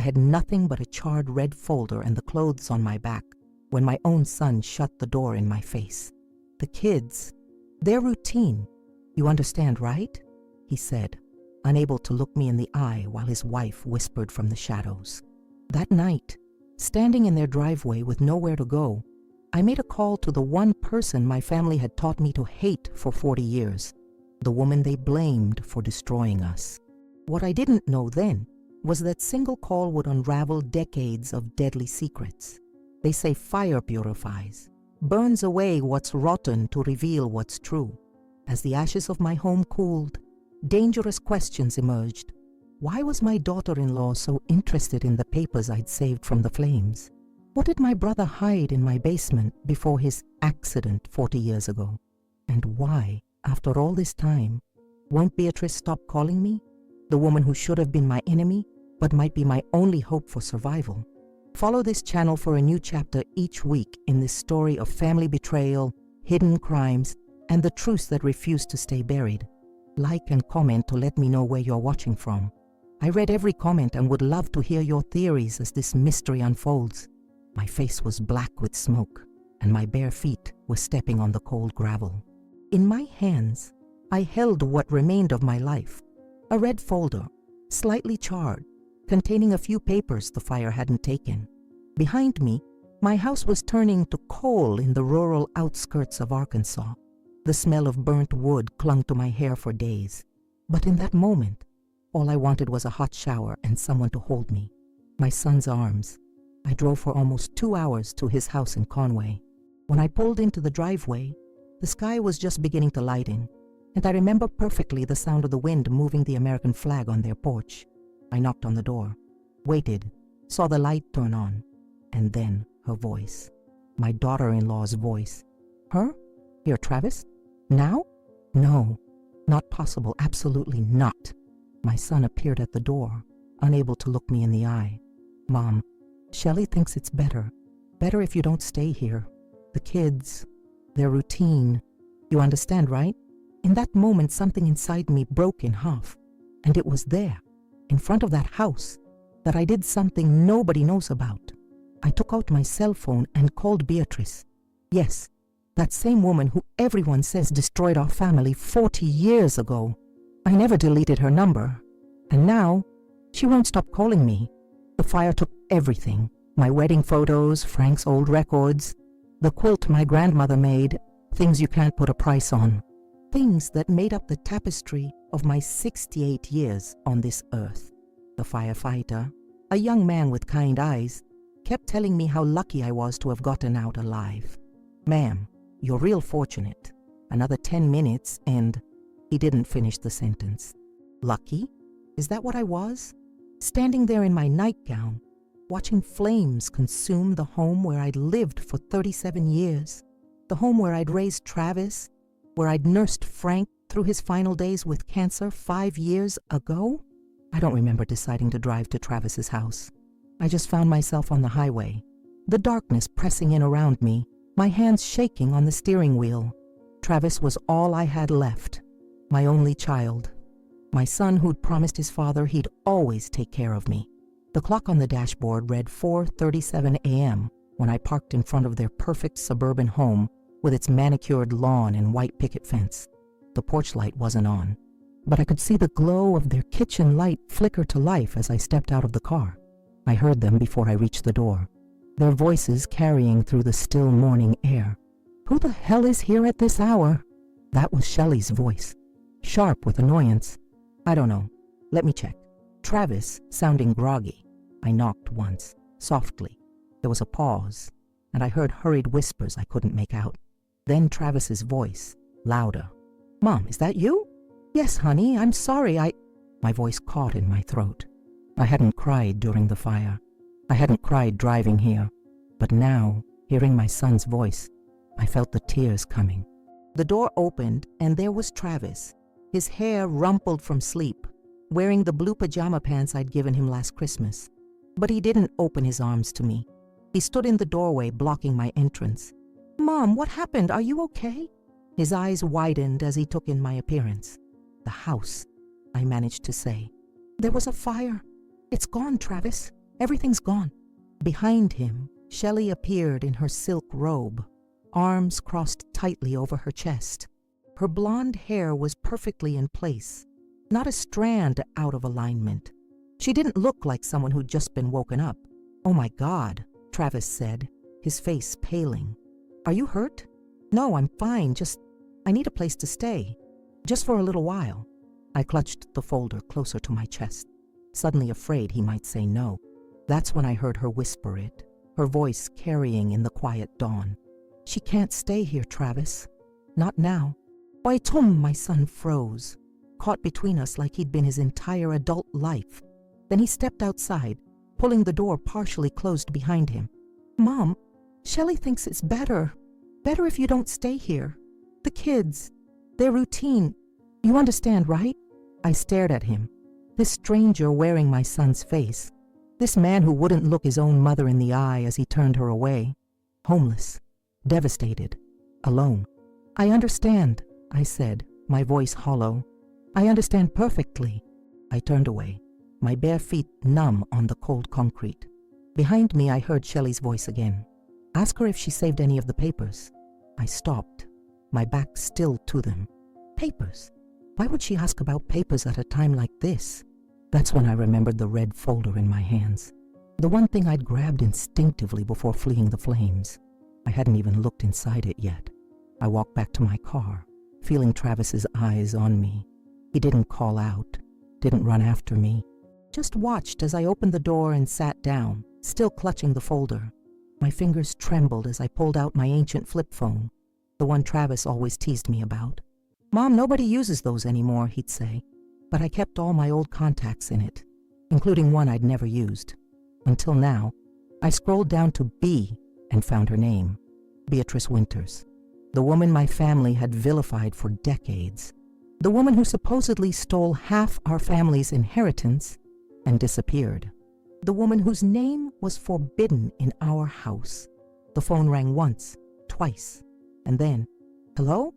had nothing but a charred red folder and the clothes on my back when my own son shut the door in my face. The kids, their routine, you understand, right? He said, unable to look me in the eye while his wife whispered from the shadows. That night, standing in their driveway with nowhere to go, I made a call to the one person my family had taught me to hate for 40 years, the woman they blamed for destroying us. What I didn't know then was that single call would unravel decades of deadly secrets. They say fire purifies, burns away what's rotten to reveal what's true. As the ashes of my home cooled, dangerous questions emerged. Why was my daughter-in-law so interested in the papers I'd saved from the flames? What did my brother hide in my basement before his accident 40 years ago? And why, after all this time, won't Beatrice stop calling me? The woman who should have been my enemy, but might be my only hope for survival. Follow this channel for a new chapter each week in this story of family betrayal, hidden crimes, and the truths that refuse to stay buried. Like and comment to let me know where you're watching from. I read every comment and would love to hear your theories as this mystery unfolds. My face was black with smoke, and my bare feet were stepping on the cold gravel. In my hands, I held what remained of my life, a red folder, slightly charred, containing a few papers the fire hadn't taken. Behind me, my house was turning to coal in the rural outskirts of Arkansas. The smell of burnt wood clung to my hair for days. But in that moment, all I wanted was a hot shower and someone to hold me. My son's arms. I drove for almost 2 hours to his house in Conway. When I pulled into the driveway, the sky was just beginning to lighten, and I remember perfectly the sound of the wind moving the American flag on their porch. I knocked on the door, waited, saw the light turn on, and then her voice. My daughter-in-law's voice. Her? Here, Travis? Now? No, not possible, absolutely not. My son appeared at the door, unable to look me in the eye. Mom, Shelley thinks it's better if you don't stay here. The kids, their routine. You understand, right? In that moment, something inside me broke in half, and it was there, in front of that house, that I did something nobody knows about. I took out my cell phone and called Beatrice. Yes, that same woman who everyone says destroyed our family 40 years ago. I never deleted her number, and now she won't stop calling me. The fire took everything, my wedding photos, Frank's old records, the quilt my grandmother made, things you can't put a price on, things that made up the tapestry of my 68 years on this earth. The firefighter, a young man with kind eyes, kept telling me how lucky I was to have gotten out alive. Ma'am, you're real fortunate. Another 10 minutes and... He didn't finish the sentence. Lucky? Is that what I was? Standing there in my nightgown, watching flames consume the home where I'd lived for 37 years, the home where I'd raised Travis, where I'd nursed Frank through his final days with cancer 5 years ago? I don't remember deciding to drive to Travis's house. I just found myself on the highway, the darkness pressing in around me, my hands shaking on the steering wheel. Travis was all I had left, my only child, my son who'd promised his father he'd always take care of me. The clock on the dashboard read 4:37 a.m. when I parked in front of their perfect suburban home with its manicured lawn and white picket fence. The porch light wasn't on, but I could see the glow of their kitchen light flicker to life as I stepped out of the car. I heard them before I reached the door, their voices carrying through the still morning air. Who the hell is here at this hour? That was Shelley's voice, sharp with annoyance. I don't know. Let me check. Travis, sounding groggy. I knocked once, softly. There was a pause, and I heard hurried whispers I couldn't make out. Then Travis's voice, louder. Mom, is that you? Yes, honey, I'm sorry, My voice caught in my throat. I hadn't cried during the fire. I hadn't cried driving here. But now, hearing my son's voice, I felt the tears coming. The door opened, and there was Travis, his hair rumpled from sleep, wearing the blue pajama pants I'd given him last Christmas. But he didn't open his arms to me. He stood in the doorway, blocking my entrance. Mom, what happened? Are you okay? His eyes widened as he took in my appearance. The house, I managed to say. There was a fire. It's gone, Travis. Everything's gone." Behind him, Shelley appeared in her silk robe, arms crossed tightly over her chest. Her blonde hair was perfectly in place, not a strand out of alignment. She didn't look like someone who'd just been woken up. "Oh my God," Travis said, his face paling. "Are you hurt?" "No, I'm fine, I need a place to stay. Just for a little while." I clutched the folder closer to my chest, suddenly afraid he might say no. That's when I heard her whisper it, her voice carrying in the quiet dawn. "She can't stay here, Travis. Not now." "Why, Tom," my son froze, caught between us like he'd been his entire adult life. Then he stepped outside, pulling the door partially closed behind him. "Mom, Shelley thinks it's better if you don't stay here. The kids, their routine, you understand, right?" I stared at him, this stranger wearing my son's face, this man who wouldn't look his own mother in the eye as he turned her away, homeless, devastated, alone. "I understand," I said, my voice hollow. "I understand perfectly." I turned away, my bare feet numb on the cold concrete. Behind me, I heard Shelley's voice again. "Ask her if she saved any of the papers." I stopped, my back still to them. Papers? Why would she ask about papers at a time like this? That's when I remembered the red folder in my hands, the one thing I'd grabbed instinctively before fleeing the flames. I hadn't even looked inside it yet. I walked back to my car, feeling Travis's eyes on me. He didn't call out, didn't run after me, just watched as I opened the door and sat down, still clutching the folder. My fingers trembled as I pulled out my ancient flip phone, the one Travis always teased me about. "Mom, nobody uses those anymore," he'd say, but I kept all my old contacts in it, including one I'd never used. Until now, I scrolled down to B and found her name, Beatrice Winters, the woman my family had vilified for decades, the woman who supposedly stole half our family's inheritance and disappeared, the woman whose name was forbidden in our house. The phone rang once, twice, and then, "Hello?"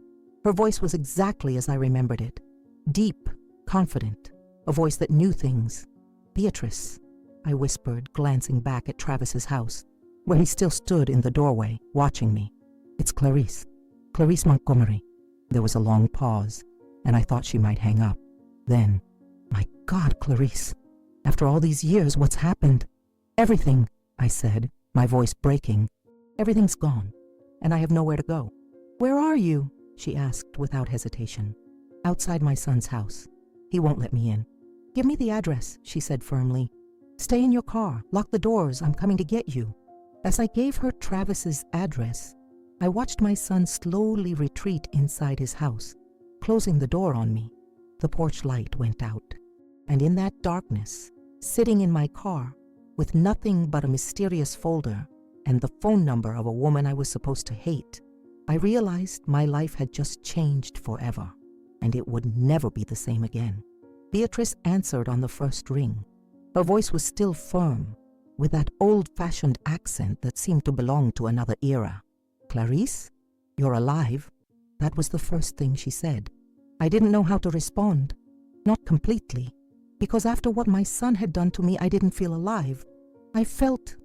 Her voice was exactly as I remembered it, deep, confident, a voice that knew things. "Beatrice," I whispered, glancing back at Travis's house, where he still stood in the doorway, watching me. "It's Clarice. Clarice Montgomery." There was a long pause, and I thought she might hang up. Then, "My God, Clarice, after all these years, what's happened?" "Everything," I said, my voice breaking. "Everything's gone, and I have nowhere to go." "Where are you?" she asked without hesitation. "Outside my son's house. He won't let me in." "Give me the address," she said firmly. "Stay in your car. Lock the doors. I'm coming to get you." As I gave her Travis's address, I watched my son slowly retreat inside his house, closing the door on me. The porch light went out, and in that darkness, sitting in my car, with nothing but a mysterious folder and the phone number of a woman I was supposed to hate, I realized my life had just changed forever, and it would never be the same again. Beatrice answered on the first ring. Her voice was still firm, with that old-fashioned accent that seemed to belong to another era. "Clarice, you're alive." That was the first thing she said. I didn't know how to respond. Not completely, because after what my son had done to me, I didn't feel alive. I felt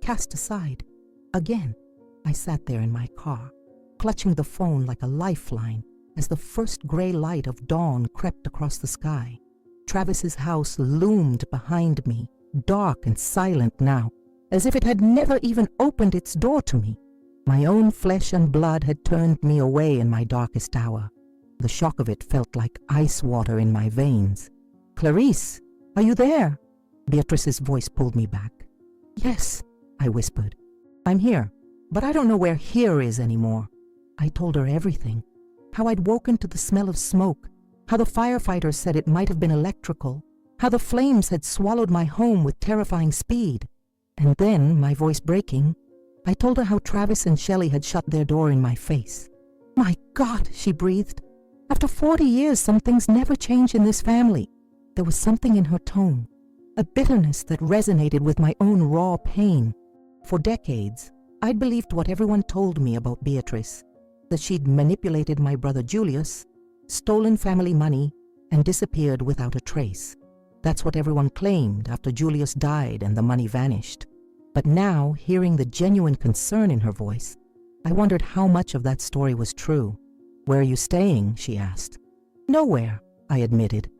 cast aside. Again, I sat there in my car, clutching the phone like a lifeline as the first gray light of dawn crept across the sky. Travis's house loomed behind me, dark and silent now, as if it had never even opened its door to me. My own flesh and blood had turned me away in my darkest hour. The shock of it felt like ice water in my veins. "Clarice, are you there?" Beatrice's voice pulled me back. "Yes," I whispered. "I'm here, but I don't know where here is anymore." I told her everything, how I'd woken to the smell of smoke, how the firefighters said it might have been electrical, how the flames had swallowed my home with terrifying speed. And then, my voice breaking, I told her how Travis and Shelley had shut their door in my face. "My God," she breathed. "After 40 years, some things never change in this family." There was something in her tone, a bitterness that resonated with my own raw pain. For decades, I'd believed what everyone told me about Beatrice, that she'd manipulated my brother Julius, stolen family money, and disappeared without a trace. That's what everyone claimed after Julius died and the money vanished. But now, hearing the genuine concern in her voice, I wondered how much of that story was true. "Where are you staying?" she asked. "Nowhere," I admitted.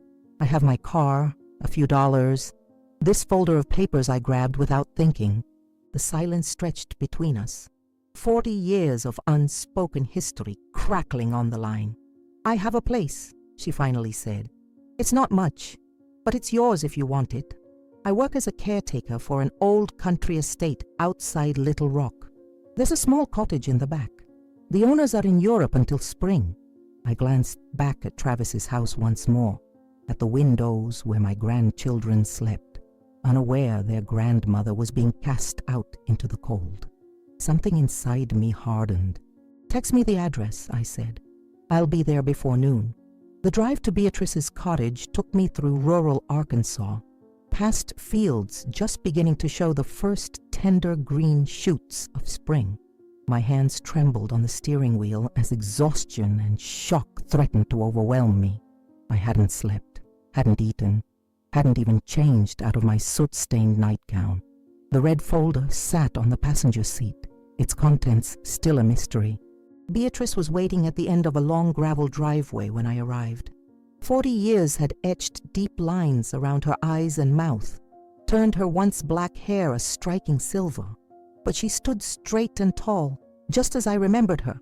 "I have my car, a few dollars, this folder of papers I grabbed without thinking." The silence stretched between us. 40 years of unspoken history crackling on the line. "I have a place," she finally said. "It's not much, but it's yours if you want it. I work as a caretaker for an old country estate outside Little Rock. There's a small cottage in the back. The owners are in Europe until spring." I glanced back at Travis's house once more, at the windows where my grandchildren slept, unaware their grandmother was being cast out into the cold. Something inside me hardened. "Text me the address," I said. "I'll be there before noon." The drive to Beatrice's cottage took me through rural Arkansas, past fields just beginning to show the first tender green shoots of spring. My hands trembled on the steering wheel as exhaustion and shock threatened to overwhelm me. I hadn't slept, hadn't eaten, hadn't even changed out of my soot-stained nightgown. The red folder sat on the passenger seat, its contents still a mystery. Beatrice was waiting at the end of a long gravel driveway when I arrived. 40 years had etched deep lines around her eyes and mouth, turned her once black hair a striking silver. But she stood straight and tall, just as I remembered her,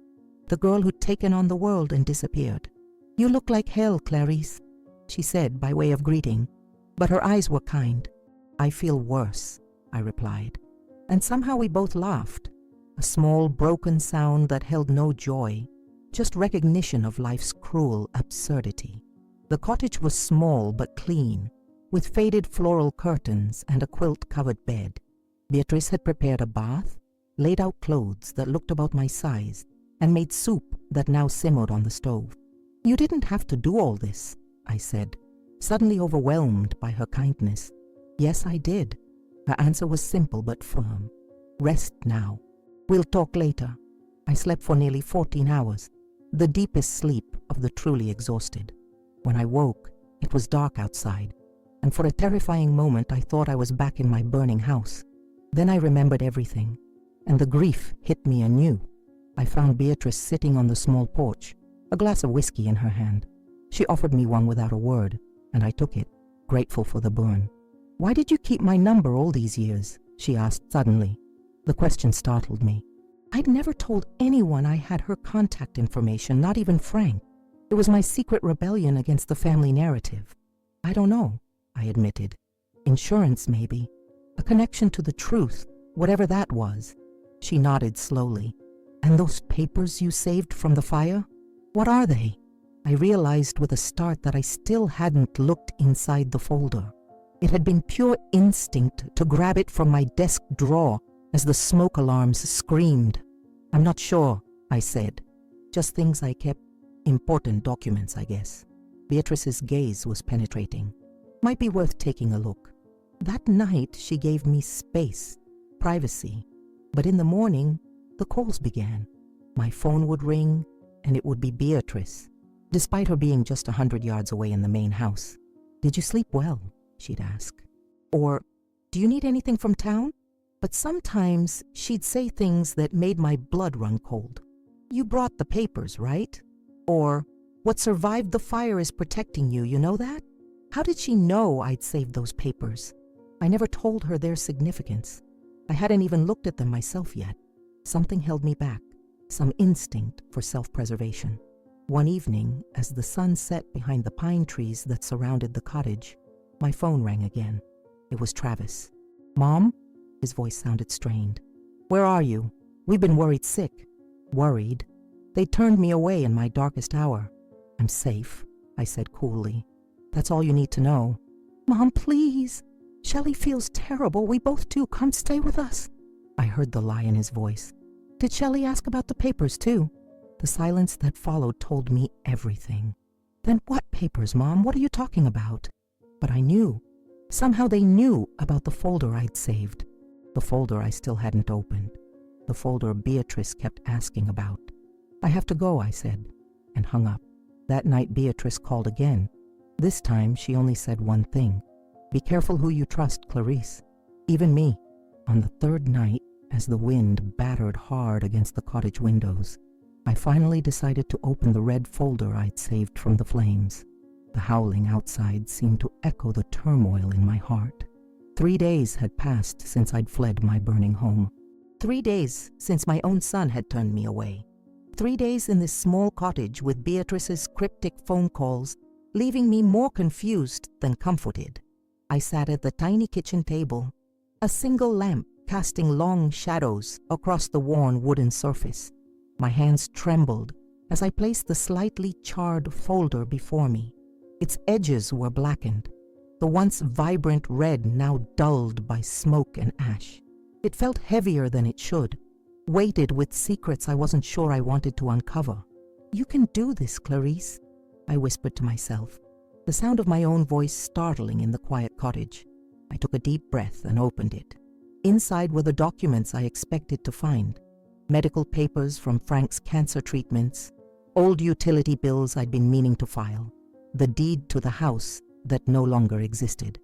the girl who'd taken on the world and disappeared. "You look like hell, Clarice," she said by way of greeting, but her eyes were kind. "I feel worse," I replied, and somehow we both laughed, a small broken sound that held no joy, just recognition of life's cruel absurdity. The cottage was small but clean, with faded floral curtains and a quilt-covered bed. Beatrice had prepared a bath, laid out clothes that looked about my size, and made soup that now simmered on the stove. "You didn't have to do all this," I said, suddenly overwhelmed by her kindness. "Yes, I did." Her answer was simple but firm. "Rest now. We'll talk later." I slept for nearly 14 hours, the deepest sleep of the truly exhausted. When I woke, it was dark outside, and for a terrifying moment I thought I was back in my burning house. Then I remembered everything, and the grief hit me anew. I found Beatrice sitting on the small porch, a glass of whiskey in her hand. She offered me one without a word, and I took it, grateful for the burn. "Why did you keep my number all these years?" she asked suddenly. The question startled me. I'd never told anyone I had her contact information, not even Frank. It was my secret rebellion against the family narrative. "I don't know," I admitted. "Insurance, maybe. A connection to the truth, whatever that was." She nodded slowly. "And those papers you saved from the fire? What are they?" I realized with a start that I still hadn't looked inside the folder. It had been pure instinct to grab it from my desk drawer as the smoke alarms screamed. "I'm not sure," I said. "Just things I kept. Important documents, I guess." Beatrice's gaze was penetrating. "Might be worth taking a look." That night she gave me space, privacy. But in the morning, the calls began. My phone would ring, and it would be Beatrice, despite her being just 100 yards away in the main house. "Did you sleep well?" she'd ask. Or, "Do you need anything from town?" But sometimes she'd say things that made my blood run cold. "You brought the papers, right?" Or, "What survived the fire is protecting you, you know that?" How did she know I'd saved those papers? I never told her their significance. I hadn't even looked at them myself yet. Something held me back, some instinct for self-preservation. One evening, as the sun set behind the pine trees that surrounded the cottage, my phone rang again. It was Travis. "Mom?" His voice sounded strained. "Where are you? We've been worried sick." Worried? They turned me away in my darkest hour. "I'm safe," I said coolly. "That's all you need to know." "Mom, please. Shelley feels terrible. We both do. Come stay with us." I heard the lie in his voice. "Did Shelley ask about the papers too?" The silence that followed told me everything. "Then what papers, Mom? What are you talking about?" But I knew. Somehow they knew about the folder I'd saved. The folder I still hadn't opened. The folder Beatrice kept asking about. "I have to go," I said, and hung up. That night Beatrice called again. This time she only said one thing. Be careful who you trust, Clarice. Even me. On the third night, as the wind battered hard against the cottage windows, I finally decided to open the red folder I'd saved from the flames. The howling outside seemed to echo the turmoil in my heart. 3 days had passed since I'd fled my burning home. 3 days since my own son had turned me away. 3 days in this small cottage with Beatrice's cryptic phone calls, leaving me more confused than comforted. I sat at the tiny kitchen table, a single lamp casting long shadows across the worn wooden surface. My hands trembled as I placed the slightly charred folder before me. Its edges were blackened, the once vibrant red now dulled by smoke and ash. It felt heavier than it should, weighted with secrets I wasn't sure I wanted to uncover. "You can do this, Clarice," I whispered to myself, the sound of my own voice startling in the quiet cottage. I took a deep breath and opened it. Inside were the documents I expected to find. Medical papers from Frank's cancer treatments, old utility bills I'd been meaning to file, the deed to the house that no longer existed.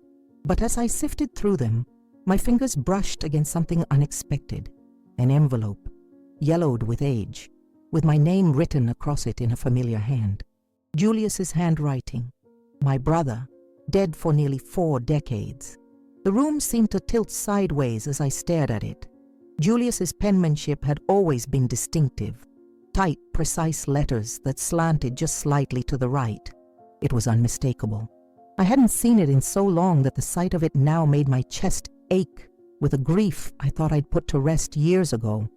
But as I sifted through them, my fingers brushed against something unexpected. An envelope, yellowed with age, with my name written across it in a familiar hand. Julius's handwriting. My brother, dead for nearly 4 decades. The room seemed to tilt sideways as I stared at it. Julius's penmanship had always been distinctive. Tight, precise letters that slanted just slightly to the right. It was unmistakable. I hadn't seen it in so long that the sight of it now made my chest ache with a grief I thought I'd put to rest years ago.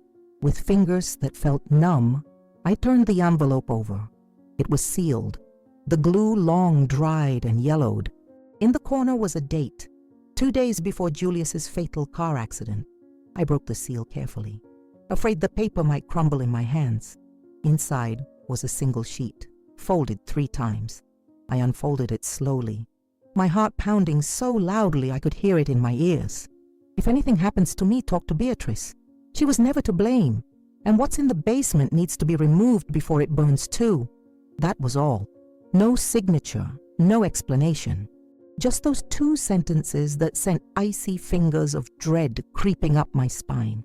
With fingers that felt numb, I turned the envelope over. It was sealed, the glue long dried and yellowed. In the corner was a date, 2 days before Julius's fatal car accident. I broke the seal carefully, afraid the paper might crumble in my hands. Inside was a single sheet, folded 3 times. I unfolded it slowly, my heart pounding so loudly I could hear it in my ears. "If anything happens to me, talk to Beatrice. She was never to blame, and what's in the basement needs to be removed before it burns too." That was all. No signature, no explanation. Just those 2 sentences that sent icy fingers of dread creeping up my spine.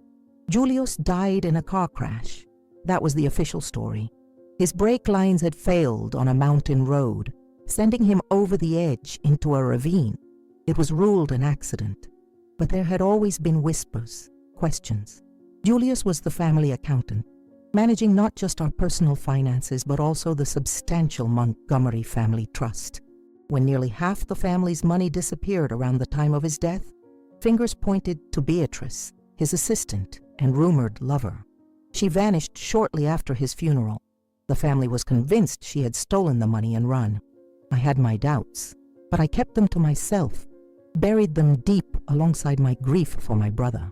Julius died in a car crash. That was the official story. His brake lines had failed on a mountain road, sending him over the edge into a ravine. It was ruled an accident. But there had always been whispers, questions. Julius was the family accountant, managing not just our personal finances but also the substantial Montgomery family trust. When nearly half the family's money disappeared around the time of his death, fingers pointed to Beatrice, his assistant and rumored lover. She vanished shortly after his funeral. The family was convinced she had stolen the money and run. I had my doubts, but I kept them to myself, buried them deep alongside my grief for my brother.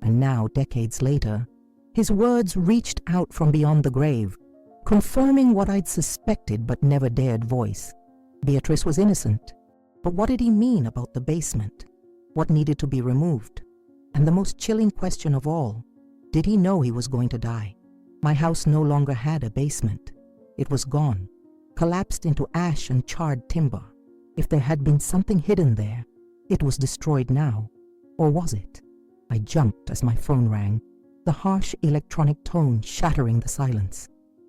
And now, decades later, his words reached out from beyond the grave, confirming what I'd suspected but never dared voice. Beatrice was innocent. But what did he mean about the basement? What needed to be removed? And the most chilling question of all, did he know he was going to die? My house no longer had a basement. It was gone, collapsed into ash and charred timber. If there had been something hidden there, it was destroyed now. Or was it? I jumped as my phone rang, the harsh electronic tone shattering the silence.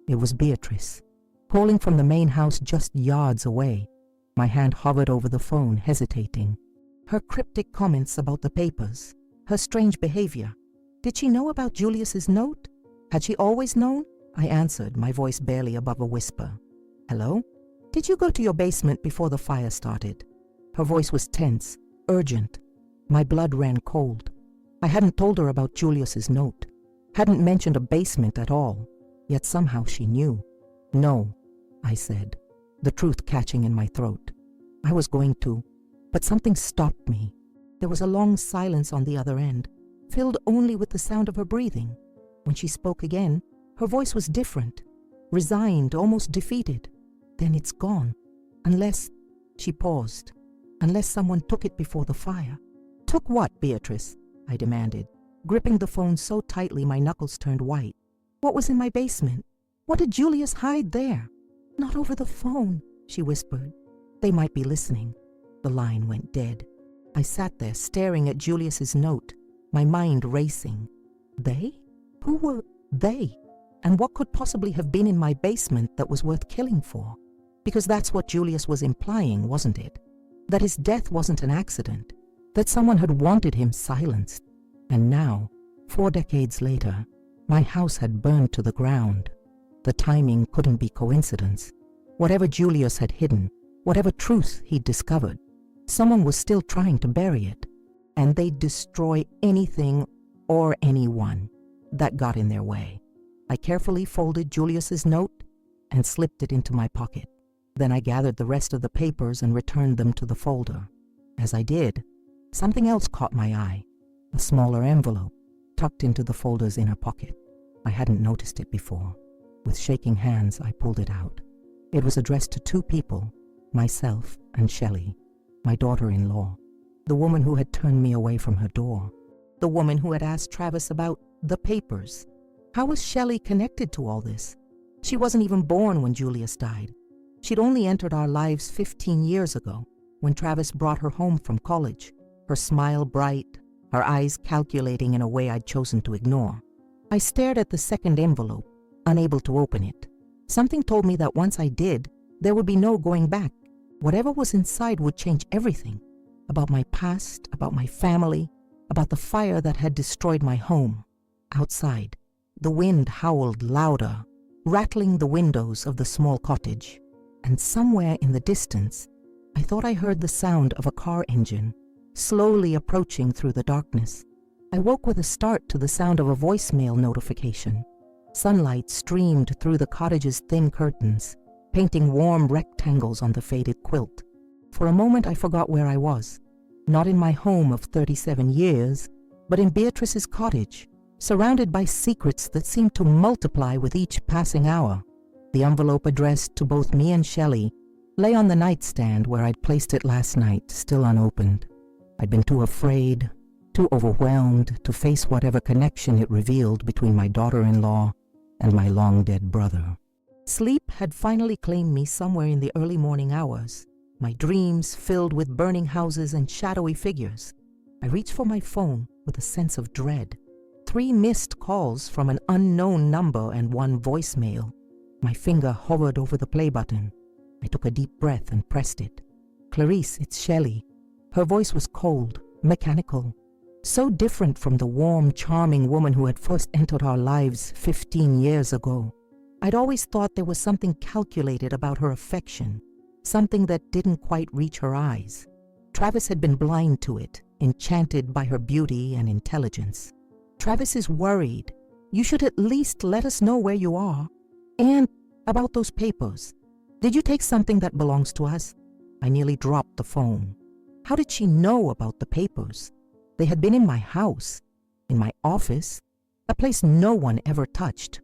It was Beatrice, calling from the main house just yards away. My hand hovered over the phone, hesitating. Her cryptic comments about the papers, her strange behavior. Did she know about Julius's note? Had she always known? I answered, my voice barely above a whisper. "Hello? Did you go to your basement before the fire started?" Her voice was tense, urgent. My blood ran cold. I hadn't told her about Julius's note, hadn't mentioned a basement at all, yet somehow she knew. "No," I said, the truth catching in my throat. I was going to, but something stopped me. There was a long silence on the other end, filled only with the sound of her breathing. When she spoke again, her voice was different, resigned, almost defeated. "Then it's gone. Unless," she paused, "unless someone took it before the fire." "Took what, Beatrice?" I demanded, gripping the phone so tightly my knuckles turned white. "What was in my basement? What did Julius hide there?" "Not over the phone," she whispered. "They might be listening." The line went dead. I sat there staring at Julius's note, my mind racing. They? Who were they? And what could possibly have been in my basement that was worth killing for? Because that's what Julius was implying, wasn't it? That his death wasn't an accident, that someone had wanted him silenced. And now, 4 decades later, my house had burned to the ground. The timing couldn't be coincidence. Whatever Julius had hidden, whatever truth he'd discovered, someone was still trying to bury it. And they'd destroy anything or anyone that got in their way. I carefully folded Julius's note and slipped it into my pocket. Then I gathered the rest of the papers and returned them to the folder. As I did, something else caught my eye, a smaller envelope tucked into the folder's inner pocket. I hadn't noticed it before. With shaking hands, I pulled it out. It was addressed to 2 people, myself and Shelley, my daughter-in-law, the woman who had turned me away from her door, the woman who had asked Travis about the papers. How was Shelley connected to all this? She wasn't even born when Julius died. She'd only entered our lives 15 years ago, when Travis brought her home from college, her smile bright, her eyes calculating in a way I'd chosen to ignore. I stared at the second envelope, unable to open it. Something told me that once I did, there would be no going back. Whatever was inside would change everything. About my past, about my family, about the fire that had destroyed my home. Outside, the wind howled louder, rattling the windows of the small cottage. And somewhere in the distance, I thought I heard the sound of a car engine, slowly approaching through the darkness. I woke with a start to the sound of a voicemail notification. Sunlight streamed through the cottage's thin curtains, painting warm rectangles on the faded quilt. For a moment I forgot where I was. Not in my home of 37 years, but in Beatrice's cottage, surrounded by secrets that seemed to multiply with each passing hour. The envelope addressed to both me and Shelley lay on the nightstand where I'd placed it last night, still unopened. I'd been too afraid, too overwhelmed to face whatever connection it revealed between my daughter-in-law and my long-dead brother. Sleep had finally claimed me somewhere in the early morning hours, my dreams filled with burning houses and shadowy figures. I reached for my phone with a sense of dread. 3 missed calls from an unknown number and 1 voicemail. My finger hovered over the play button. I took a deep breath and pressed it. "Clarice, it's Shelley." Her voice was cold, mechanical, so different from the warm, charming woman who had first entered our lives 15 years ago. I'd always thought there was something calculated about her affection, something that didn't quite reach her eyes. Travis had been blind to it, enchanted by her beauty and intelligence. "Travis is worried. You should at least let us know where you are. And about those papers. Did you take something that belongs to us?" I nearly dropped the phone. How did she know about the papers? They had been in my house, in my office, a place no one ever touched.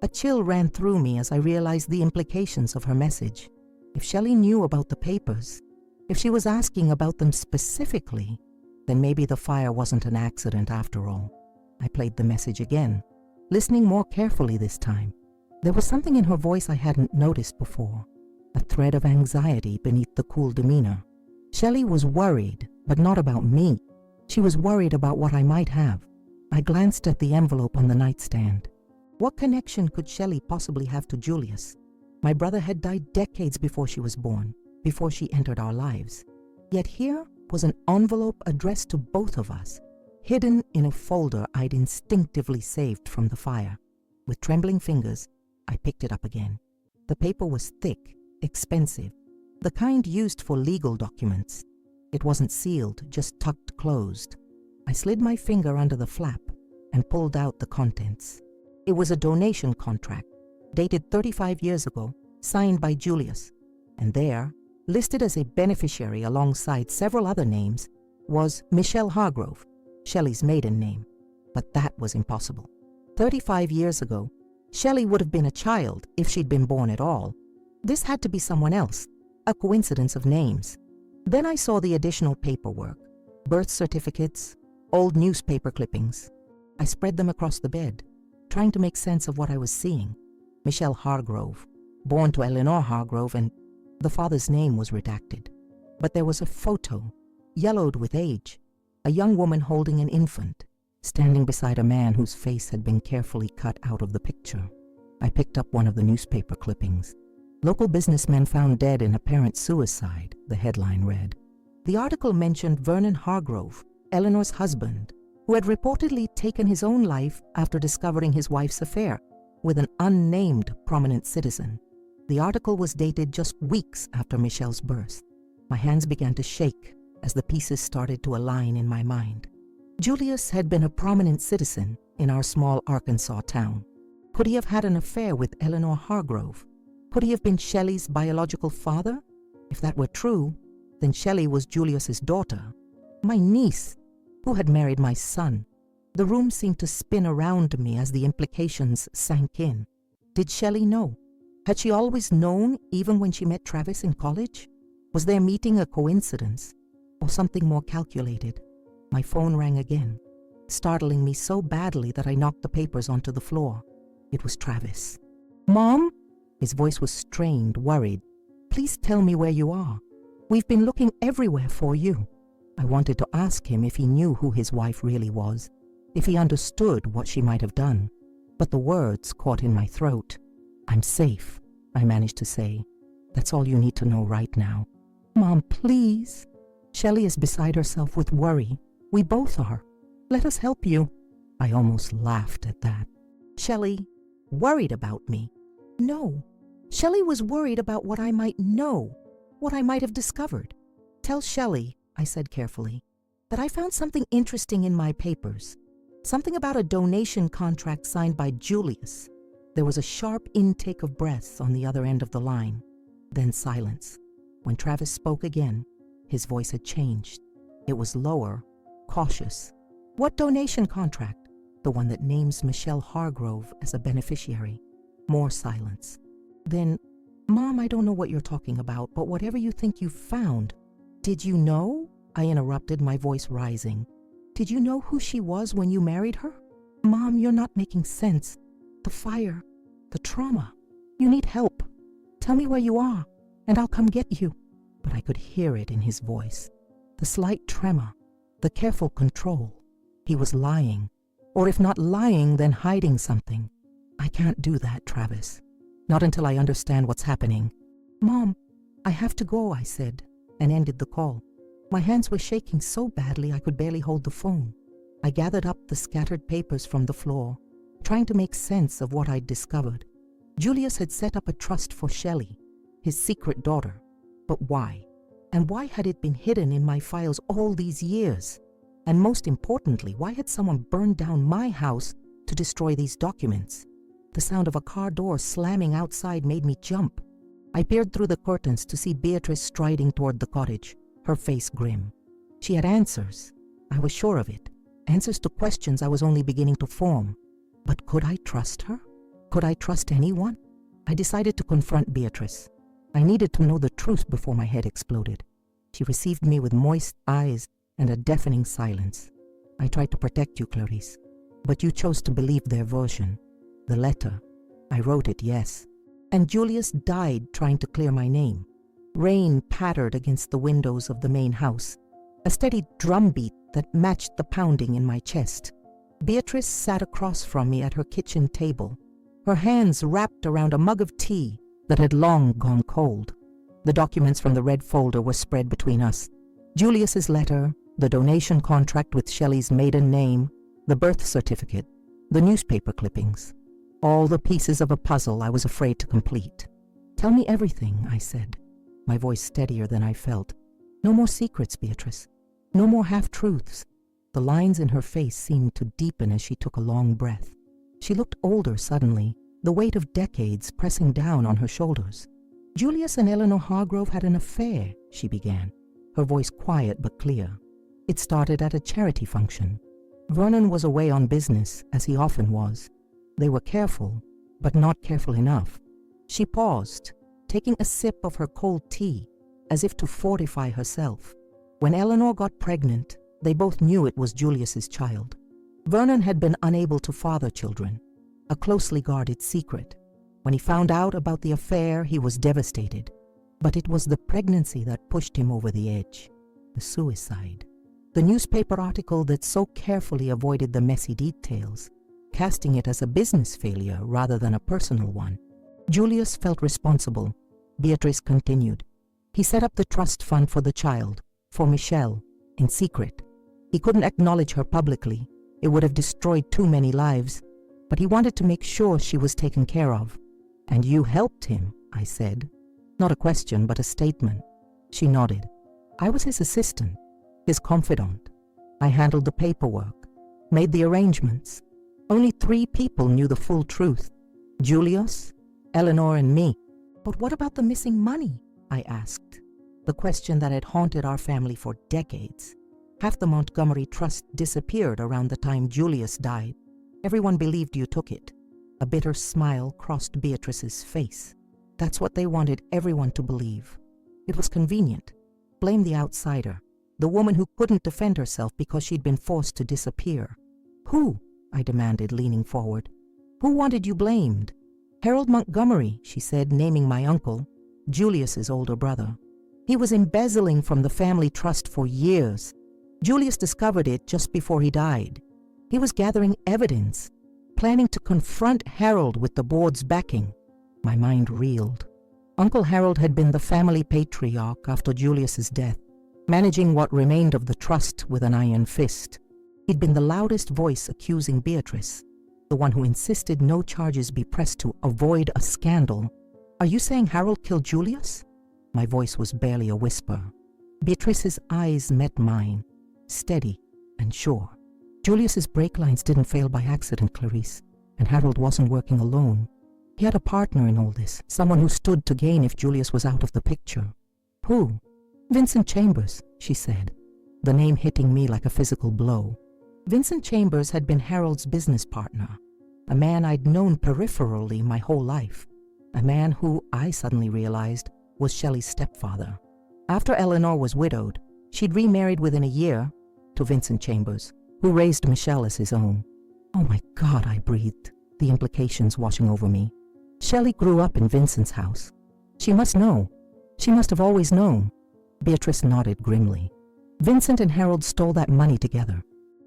A chill ran through me as I realized the implications of her message. If Shelley knew about the papers, if she was asking about them specifically, then maybe the fire wasn't an accident after all. I played the message again, listening more carefully this time. There was something in her voice I hadn't noticed before, a thread of anxiety beneath the cool demeanor. Shelley was worried, but not about me. She was worried about what I might have. I glanced at the envelope on the nightstand. What connection could Shelley possibly have to Julius? My brother had died decades before she was born, before she entered our lives. Yet here was an envelope addressed to both of us, hidden in a folder I'd instinctively saved from the fire. With trembling fingers, I picked it up again. The paper was thick, expensive, the kind used for legal documents. It wasn't sealed, just tucked closed. I slid my finger under the flap and pulled out the contents. It was a donation contract, dated 35 years ago, signed by Julius. And there, listed as a beneficiary alongside several other names, was Michelle Hargrove, Shelley's maiden name. But that was impossible. 35 years ago, Shelley would have been a child if she'd been born at all. This had to be someone else, a coincidence of names. Then I saw the additional paperwork, birth certificates, old newspaper clippings. I spread them across the bed, trying to make sense of what I was seeing. Michelle Hargrove, born to Eleanor Hargrove, and the father's name was redacted. But there was a photo, yellowed with age, a young woman holding an infant, standing beside a man whose face had been carefully cut out of the picture. I picked up one of the newspaper clippings. "Local businessman found dead in apparent suicide," the headline read. The article mentioned Vernon Hargrove, Eleanor's husband, who had reportedly taken his own life after discovering his wife's affair with an unnamed prominent citizen. The article was dated just weeks after Michelle's birth. My hands began to shake as the pieces started to align in my mind. Julius had been a prominent citizen in our small Arkansas town. Could he have had an affair with Eleanor Hargrove? Could he have been Shelley's biological father? If that were true, then Shelley was Julius's daughter, my niece, who had married my son. The room seemed to spin around me as the implications sank in. Did Shelley know? Had she always known, even when she met Travis in college? Was their meeting a coincidence, or something more calculated? My phone rang again, startling me so badly that I knocked the papers onto the floor. It was Travis. "Mom?" His voice was strained, worried. "Please tell me where you are. We've been looking everywhere for you." I wanted to ask him if he knew who his wife really was, if he understood what she might have done, but the words caught in my throat. "I'm safe," I managed to say. "That's all you need to know right now." "Mom, please." "Shelley is beside herself with worry. We both are. Let us help you." I almost laughed at that. Shelley worried about me? No. Shelley was worried about what I might know, what I might have discovered. "Tell Shelley," I said carefully, "that I found something interesting in my papers. Something about a donation contract signed by Julius." There was a sharp intake of breaths on the other end of the line, then silence. When Travis spoke again, his voice had changed. It was lower, cautious. "What donation contract?" "The one that names Michelle Hargrove as a beneficiary." More silence. Then, "Mom, I don't know what you're talking about, but whatever you think you found." "Did you know?" I interrupted, my voice rising. "Did you know who she was when you married her?" "Mom, you're not making sense. The fire, the trauma. You need help. Tell me where you are, and I'll come get you." But I could hear it in his voice. The slight tremor, the careful control. He was lying, or if not lying, then hiding something. "I can't do that, Travis. Not until I understand what's happening." "Mom, I have to go," I said, and ended the call. My hands were shaking so badly I could barely hold the phone. I gathered up the scattered papers from the floor, trying to make sense of what I'd discovered. Julius had set up a trust for Shelley, his secret daughter. But why? And why had it been hidden in my files all these years? And most importantly, why had someone burned down my house to destroy these documents? The sound of a car door slamming outside made me jump. I peered through the curtains to see Beatrice striding toward the cottage, her face grim. She had answers. I was sure of it. Answers to questions I was only beginning to form. But could I trust her? Could I trust anyone? I decided to confront Beatrice. I needed to know the truth before my head exploded. She received me with moist eyes and a deafening silence. "I tried to protect you, Clarice, but you chose to believe their version. The letter. I wrote it, yes. And Julius died trying to clear my name." Rain pattered against the windows of the main house, a steady drumbeat that matched the pounding in my chest. Beatrice sat across from me at her kitchen table, her hands wrapped around a mug of tea that had long gone cold. The documents from the red folder were spread between us. Julius's letter, the donation contract with Shelley's maiden name, the birth certificate, the newspaper clippings. All the pieces of a puzzle I was afraid to complete. "Tell me everything," I said, my voice steadier than I felt. "No more secrets, Beatrice. No more half-truths." The lines in her face seemed to deepen as she took a long breath. She looked older suddenly, the weight of decades pressing down on her shoulders. "Julius and Eleanor Hargrove had an affair," she began, her voice quiet but clear. "It started at a charity function. Vernon was away on business, as he often was. They were careful, but not careful enough." She paused, taking a sip of her cold tea, as if to fortify herself. "When Eleanor got pregnant, they both knew it was Julius's child. Vernon had been unable to father children, a closely guarded secret. When he found out about the affair, he was devastated. But it was the pregnancy that pushed him over the edge. The suicide. The newspaper article that so carefully avoided the messy details, casting it as a business failure rather than a personal one. Julius felt responsible. Beatrice continued. He set up the trust fund for the child, for Michelle, in secret. He couldn't acknowledge her publicly. It would have destroyed too many lives. But he wanted to make sure she was taken care of. And you helped him, I said. Not a question, but a statement. She nodded. I was his assistant, his confidant. I handled the paperwork, made the arrangements. Only 3 people knew the full truth. Julius, Eleanor, and me. But what about the missing money? I asked. The question that had haunted our family for decades. Half the Montgomery Trust disappeared around the time Julius died. Everyone believed you took it. A bitter smile crossed Beatrice's face. That's what they wanted everyone to believe. It was convenient. Blame the outsider, the woman who couldn't defend herself because she'd been forced to disappear. Who? I demanded, leaning forward. Who wanted you blamed? Harold Montgomery, she said, naming my uncle, Julius's older brother. He was embezzling from the family trust for years. Julius discovered it just before he died. He was gathering evidence, planning to confront Harold with the board's backing. My mind reeled. Uncle Harold had been the family patriarch after Julius's death, managing what remained of the trust with an iron fist. He'd been the loudest voice accusing Beatrice, the one who insisted no charges be pressed to avoid a scandal. Are you saying Harold killed Julius? My voice was barely a whisper. Beatrice's eyes met mine, steady and sure. Julius's brake lines didn't fail by accident, Clarice, and Harold wasn't working alone. He had a partner in all this, someone who stood to gain if Julius was out of the picture. Who? Vincent Chambers, she said, the name hitting me like a physical blow. Vincent Chambers had been Harold's business partner, a man I'd known peripherally my whole life, a man who, I suddenly realized, was Shelley's stepfather. After Eleanor was widowed, she'd remarried within a year to Vincent Chambers, who raised Michelle as his own. Oh my God, I breathed, the implications washing over me. Shelley grew up in Vincent's house. She must know. She must have always known. Beatrice nodded grimly. Vincent and Harold stole that money together.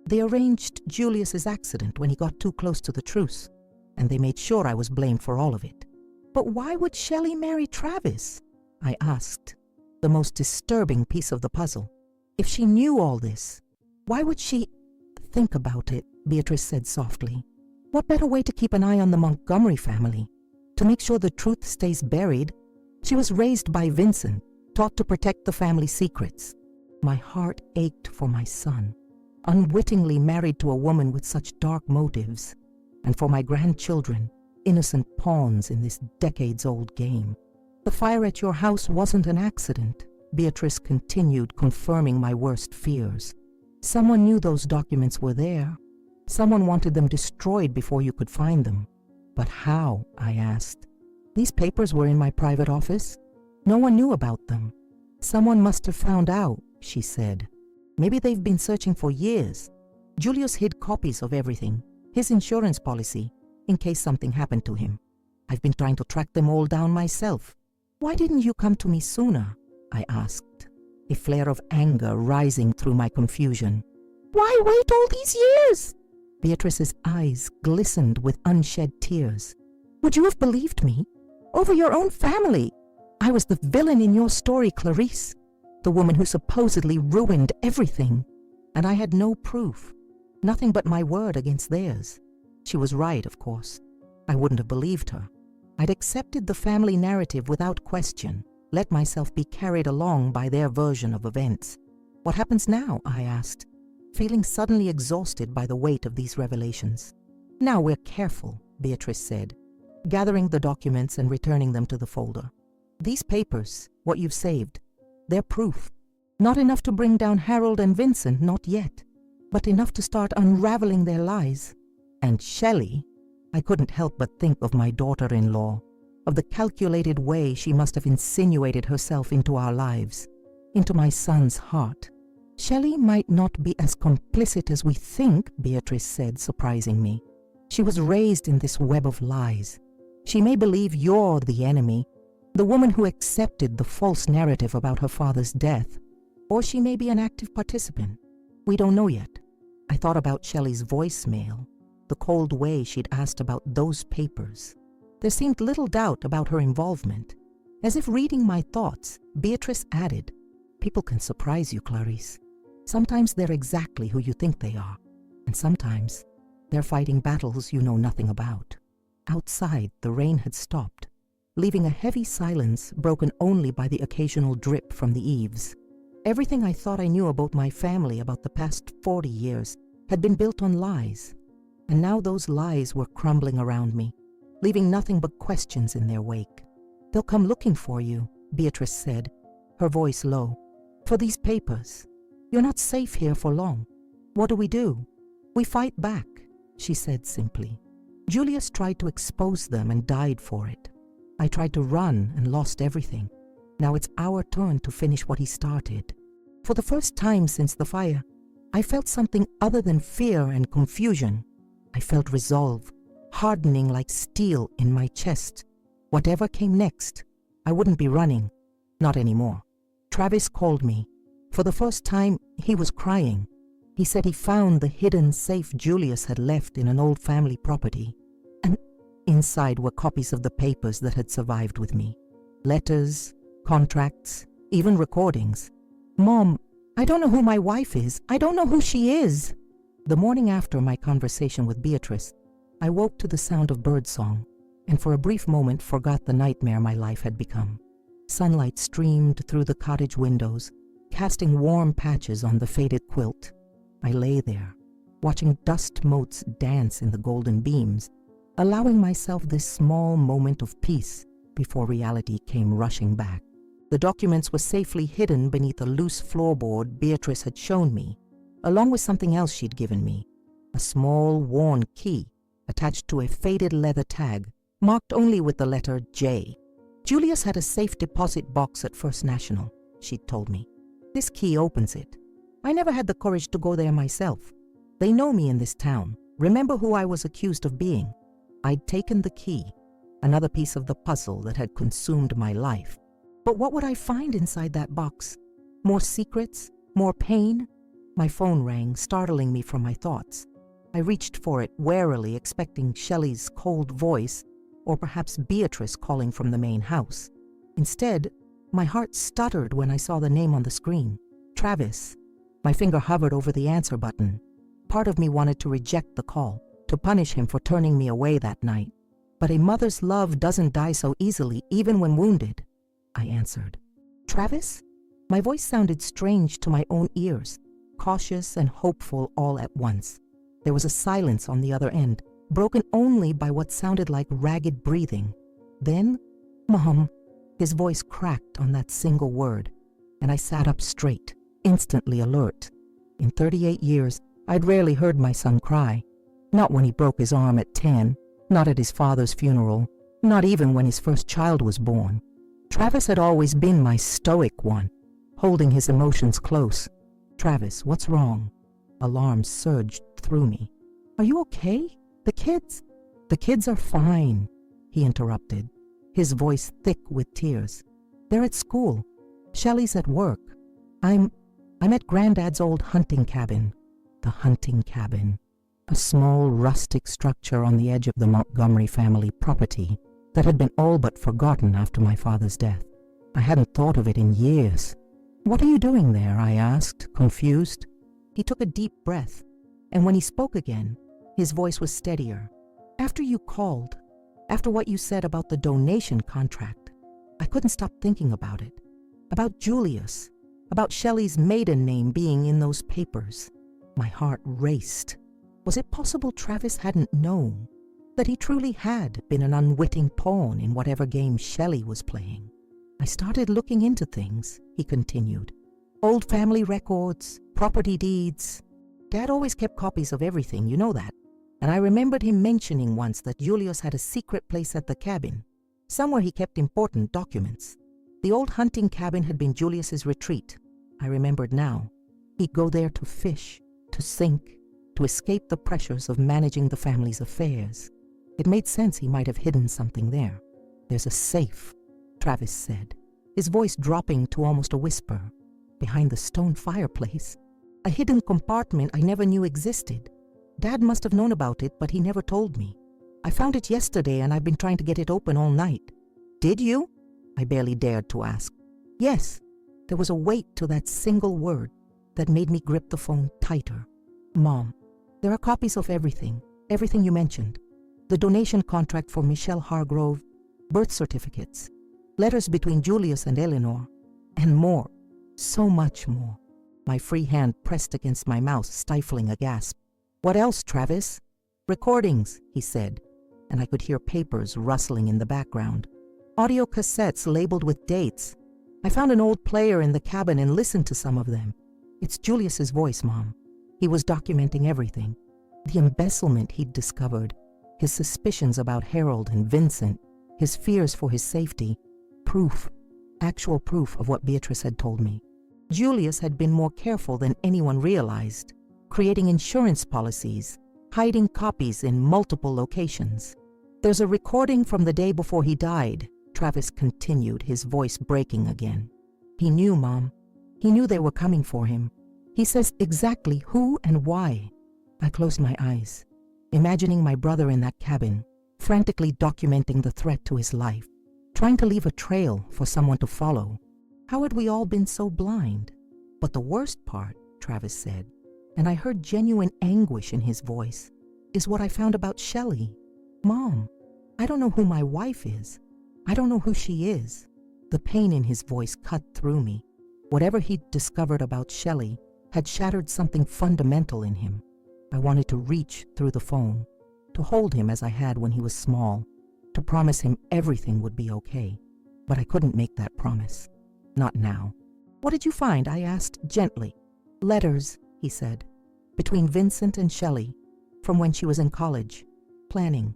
They arranged Julius's accident when he got too close to the truce, and they made sure I was blamed for all of it. But why would Shelley marry Travis? I asked, the most disturbing piece of the puzzle. If she knew all this, why would she... Think about it, Beatrice said softly. What better way to keep an eye on the Montgomery family? To make sure the truth stays buried? She was raised by Vincent, taught to protect the family secrets. My heart ached for my son, unwittingly married to a woman with such dark motives, and for my grandchildren, innocent pawns in this decades-old game. The fire at your house wasn't an accident, Beatrice continued, confirming my worst fears. Someone knew those documents were there. Someone wanted them destroyed before you could find them. But how? I asked. These papers were in my private office. No one knew about them. Someone must have found out, she said. Maybe they've been searching for years. Julius hid copies of everything, his insurance policy, in case something happened to him. I've been trying to track them all down myself. Why didn't you come to me sooner? I asked, a flare of anger rising through my confusion. Why wait all these years? Beatrice's eyes glistened with unshed tears. Would you have believed me? Over your own family. I was the villain in your story, Clarice. The woman who supposedly ruined everything. And I had no proof. Nothing but my word against theirs. She was right, of course. I wouldn't have believed her. I'd accepted the family narrative without question, let myself be carried along by their version of events. What happens now? I asked, feeling suddenly exhausted by the weight of these revelations. Now we're careful, Beatrice said, gathering the documents and returning them to the folder. These papers, what you've saved, they're proof. Not enough to bring down Harold and Vincent, not yet, but enough to start unraveling their lies. And Shelley, I couldn't help but think of my daughter-in-law, of the calculated way she must have insinuated herself into our lives, into my son's heart. Shelley might not be as complicit as we think, Beatrice said, surprising me. She was raised in this web of lies. She may believe you're the enemy, the woman who accepted the false narrative about her father's death. Or she may be an active participant. We don't know yet. I thought about Shelley's voicemail, the cold way she'd asked about those papers. There seemed little doubt about her involvement. As if reading my thoughts, Beatrice added, "People can surprise you, Clarice. Sometimes they're exactly who you think they are, and sometimes they're fighting battles you know nothing about." Outside, the rain had stopped, leaving a heavy silence broken only by the occasional drip from the eaves. Everything I thought I knew about my family about the past 40 years had been built on lies, and now those lies were crumbling around me, leaving nothing but questions in their wake. "They'll come looking for you," Beatrice said, her voice low. "For these papers. You're not safe here for long. What do? We fight back," she said simply. "Julius tried to expose them and died for it. I tried to run and lost everything. Now it's our turn to finish what he started." For the first time since the fire, I felt something other than fear and confusion. I felt resolve, hardening like steel in my chest. Whatever came next, I wouldn't be running. Not anymore. Travis called me. For the first time, he was crying. He said he found the hidden safe Julius had left in an old family property. And inside were copies of the papers that had survived with me. Letters, contracts, even recordings. "Mom, I don't know who my wife is. I don't know who she is." The morning after my conversation with Beatrice, I woke to the sound of birdsong, and for a brief moment forgot the nightmare my life had become. Sunlight streamed through the cottage windows, casting warm patches on the faded quilt. I lay there, watching dust motes dance in the golden beams, allowing myself this small moment of peace before reality came rushing back. The documents were safely hidden beneath a loose floorboard Beatrice had shown me, along with something else she'd given me, a small, worn key attached to a faded leather tag, marked only with the letter J. "Julius had a safe deposit box at First National," she'd told me. "This key opens it. I never had the courage to go there myself. They know me in this town. Remember who I was accused of being. I'd taken the key, another piece of the puzzle that had consumed my life. But what would I find inside that box? More secrets? More pain?" My phone rang, startling me from my thoughts. I reached for it warily, expecting Shelley's cold voice, or perhaps Beatrice calling from the main house. Instead, my heart stuttered when I saw the name on the screen. Travis. My finger hovered over the answer button. Part of me wanted to reject the call, to punish him for turning me away that night. But a mother's love doesn't die so easily, even when wounded. I answered. "Travis?" My voice sounded strange to my own ears, cautious and hopeful all at once. There was a silence on the other end, broken only by what sounded like ragged breathing. Then, "Mom," his voice cracked on that single word, and I sat up straight, instantly alert. In 38 years, I'd rarely heard my son cry. Not when he broke his arm at 10, not at his father's funeral, not even when his first child was born. Travis had always been my stoic one, holding his emotions close. "Travis, what's wrong?" Alarm surged through me. "Are you okay? The kids?" "The kids are fine," he interrupted, his voice thick with tears. "They're at school. Shelley's at work. I'm at Granddad's old hunting cabin." The hunting cabin, a small rustic structure on the edge of the Montgomery family property that had been all but forgotten after my father's death. I hadn't thought of it in years. "What are you doing there?" I asked, confused. He took a deep breath, and when he spoke again, his voice was steadier. "After you called, after what you said about the donation contract, I couldn't stop thinking about it. About Julius, about Shelley's maiden name being in those papers." My heart raced. Was it possible Travis hadn't known? That he truly had been an unwitting pawn in whatever game Shelley was playing? "I started looking into things," he continued. "Old family records, property deeds. Dad always kept copies of everything, you know that. And I remembered him mentioning once that Julius had a secret place at the cabin, somewhere he kept important documents. The old hunting cabin had been Julius's retreat. I remembered now. He'd go there to fish, to sink, to escape the pressures of managing the family's affairs. It made sense he might have hidden something there. "There's a safe," Travis said, his voice dropping to almost a whisper. Behind the stone fireplace. A hidden compartment I never knew existed. Dad must have known about it, but he never told me. I found it yesterday and I've been trying to get it open all night. Did you? I barely dared to ask. Yes. There was a weight to that single word that made me grip the phone tighter. Mom, there are copies of everything you mentioned. The donation contract for Michelle Hargrove, birth certificates, letters between Julius and Eleanor, and more, so much more. My free hand pressed against my mouth, stifling a gasp. What else, Travis? Recordings, he said, and I could hear papers rustling in the background. Audio cassettes labeled with dates. I found an old player in the cabin and listened to some of them. It's Julius's voice, Mom. He was documenting everything. The embezzlement he'd discovered, his suspicions about Harold and Vincent, his fears for his safety. Proof, actual proof of what Beatrice had told me. Julius had been more careful than anyone realized, creating insurance policies, hiding copies in multiple locations. There's a recording from the day before he died, Travis continued, his voice breaking again. He knew, Mom. He knew they were coming for him. He says exactly who and why. I closed my eyes, imagining my brother in that cabin, frantically documenting the threat to his life, trying to leave a trail for someone to follow. How had we all been so blind? But the worst part, Travis said, and I heard genuine anguish in his voice, is what I found about Shelley. Mom, I don't know who my wife is. I don't know who she is. The pain in his voice cut through me. Whatever he'd discovered about Shelley had shattered something fundamental in him. I wanted to reach through the phone, to hold him as I had when he was small, to promise him everything would be okay. But I couldn't make that promise. Not now. What did you find? I asked gently. Letters, he said, between Vincent and Shelley, from when she was in college. Planning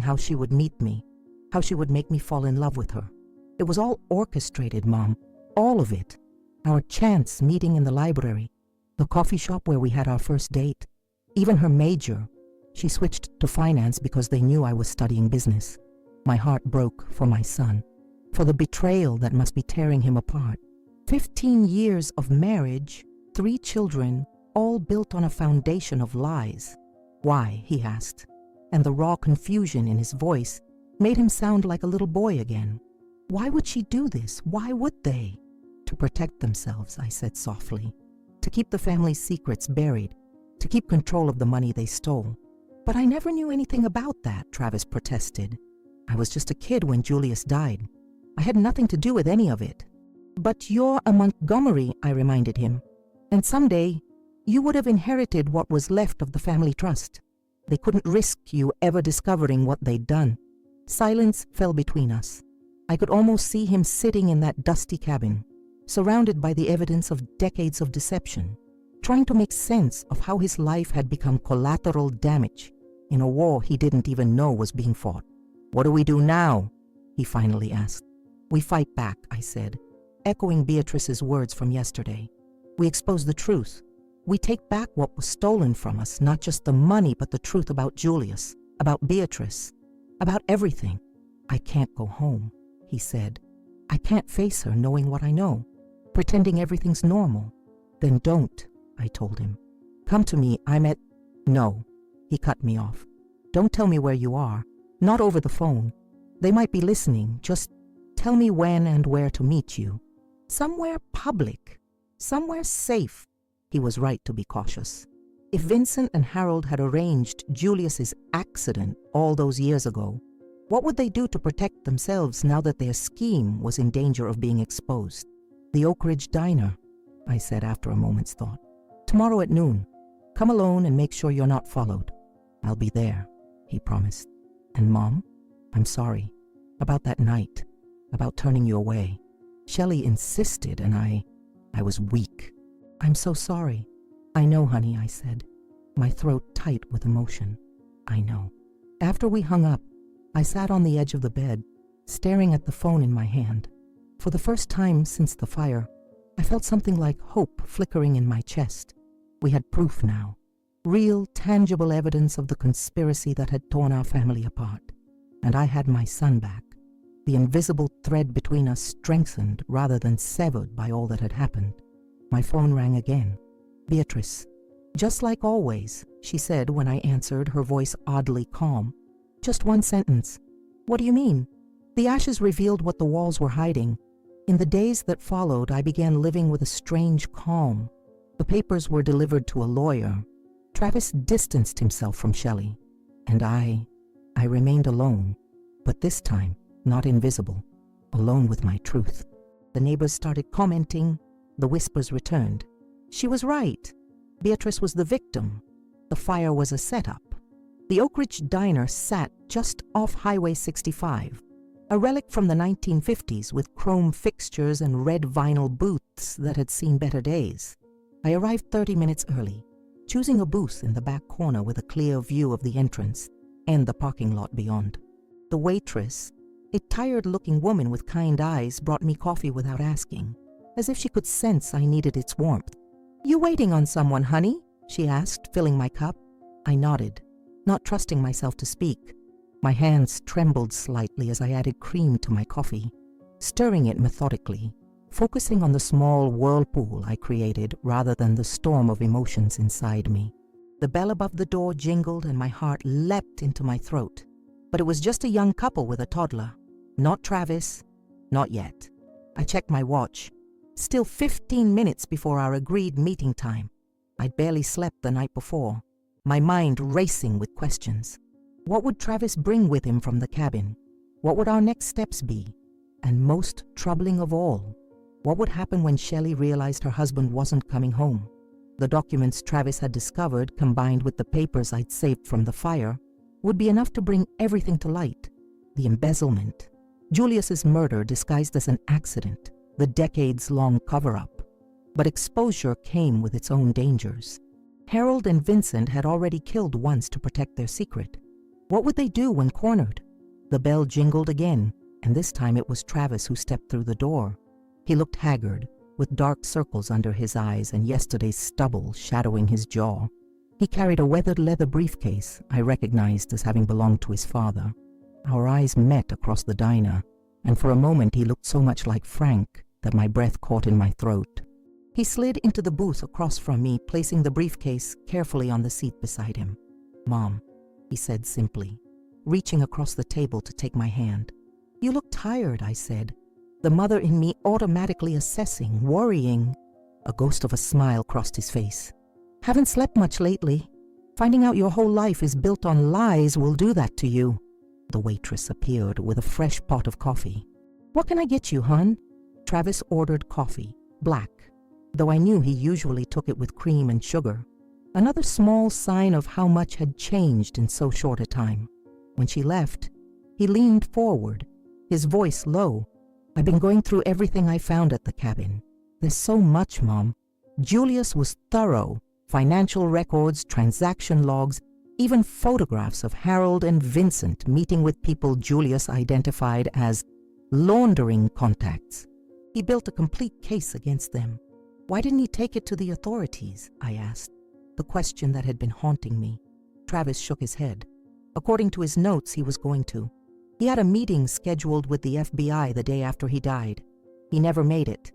how she would meet me, how she would make me fall in love with her. It was all orchestrated, Mom, all of it. Our chance meeting in the library, the coffee shop where we had our first date, even her major. She switched to finance because they knew I was studying business. My heart broke for my son, for the betrayal that must be tearing him apart. 15 years of marriage, 3 children, all built on a foundation of lies. Why, he asked, and the raw confusion in his voice made him sound like a little boy again. Why would she do this? Why would they? To protect themselves, I said softly. To keep the family's secrets buried. To keep control of the money they stole. But I never knew anything about that, Travis protested. I was just a kid when Julius died. I had nothing to do with any of it. But you're a Montgomery, I reminded him. And someday, you would have inherited what was left of the family trust. They couldn't risk you ever discovering what they'd done. Silence fell between us. I could almost see him sitting in that dusty cabin, surrounded by the evidence of decades of deception, trying to make sense of how his life had become collateral damage in a war he didn't even know was being fought. What do we do now? He finally asked. We fight back, I said, echoing Beatrice's words from yesterday. We expose the truth. We take back what was stolen from us, not just the money, but the truth about Julius, about Beatrice, about everything. I can't go home, he said. I can't face her knowing what I know, pretending everything's normal. Then don't, I told him. Come to me, No, he cut me off. Don't tell me where you are, not over the phone. They might be listening. Just tell me when and where to meet you. Somewhere public, somewhere safe. He was right to be cautious. If Vincent and Harold had arranged Julius's accident all those years ago, what would they do to protect themselves now that their scheme was in danger of being exposed? The Oak Ridge Diner, I said after a moment's thought. Tomorrow at noon. Come alone and make sure you're not followed. I'll be there, he promised. And Mom, I'm sorry. About that night, about turning you away. Shelley insisted and I was weak. I'm so sorry. I know, honey, I said, my throat tight with emotion. I know. After we hung up, I sat on the edge of the bed, staring at the phone in my hand. For the first time since the fire, I felt something like hope flickering in my chest. We had proof now. Real, tangible evidence of the conspiracy that had torn our family apart. And I had my son back. The invisible thread between us strengthened rather than severed by all that had happened. My phone rang again. Beatrice. Just like always, she said when I answered, her voice oddly calm. Just one sentence. What do you mean? The ashes revealed what the walls were hiding. In the days that followed, I began living with a strange calm. The papers were delivered to a lawyer. Travis distanced himself from Shelley. And I remained alone. But this time, not invisible. Alone with my truth. The neighbors started commenting. The whispers returned. She was right. Beatrice was the victim. The fire was a setup. The Oak Ridge Diner sat just off Highway 65, a relic from the 1950s with chrome fixtures and red vinyl booths that had seen better days. I arrived 30 minutes early, choosing a booth in the back corner with a clear view of the entrance and the parking lot beyond. The waitress, a tired-looking woman with kind eyes, brought me coffee without asking, as if she could sense I needed its warmth. "You waiting on someone, honey?" she asked, filling my cup. I nodded, not trusting myself to speak. My hands trembled slightly as I added cream to my coffee, stirring it methodically, focusing on the small whirlpool I created rather than the storm of emotions inside me. The bell above the door jingled and my heart leapt into my throat. But it was just a young couple with a toddler. Not Travis. Not yet. I checked my watch. Still 15 minutes before our agreed meeting time. I'd barely slept the night before, my mind racing with questions. What would Travis bring with him from the cabin? What would our next steps be? And most troubling of all, what would happen when Shelley realized her husband wasn't coming home? The documents Travis had discovered, combined with the papers I'd saved from the fire, would be enough to bring everything to light. The embezzlement, Julius's murder disguised as an accident, the decades-long cover-up. But exposure came with its own dangers. Harold and Vincent had already killed once to protect their secret. What would they do when cornered? The bell jingled again, and this time it was Travis who stepped through the door. He looked haggard, with dark circles under his eyes and yesterday's stubble shadowing his jaw. He carried a weathered leather briefcase I recognized as having belonged to his father. Our eyes met across the diner, and for a moment he looked so much like Frank that my breath caught in my throat. He slid into the booth across from me, placing the briefcase carefully on the seat beside him. "Mom," he said simply, reaching across the table to take my hand. "You look tired," I said, the mother in me automatically assessing, worrying. A ghost of a smile crossed his face. "Haven't slept much lately. Finding out your whole life is built on lies will do that to you." The waitress appeared with a fresh pot of coffee. "What can I get you, hon?" Travis ordered coffee, black, though I knew he usually took it with cream and sugar. Another small sign of how much had changed in so short a time. When she left, he leaned forward, his voice low. "I've been going through everything I found at the cabin. There's so much, Mom. Julius was thorough. Financial records, transaction logs, even photographs of Harold and Vincent meeting with people Julius identified as laundering contacts. He built a complete case against them. Why didn't he take it to the authorities?" I asked, the question that had been haunting me. Travis shook his head. According to his notes, he was going to. He had a meeting scheduled with the FBI the day after he died. He never made it.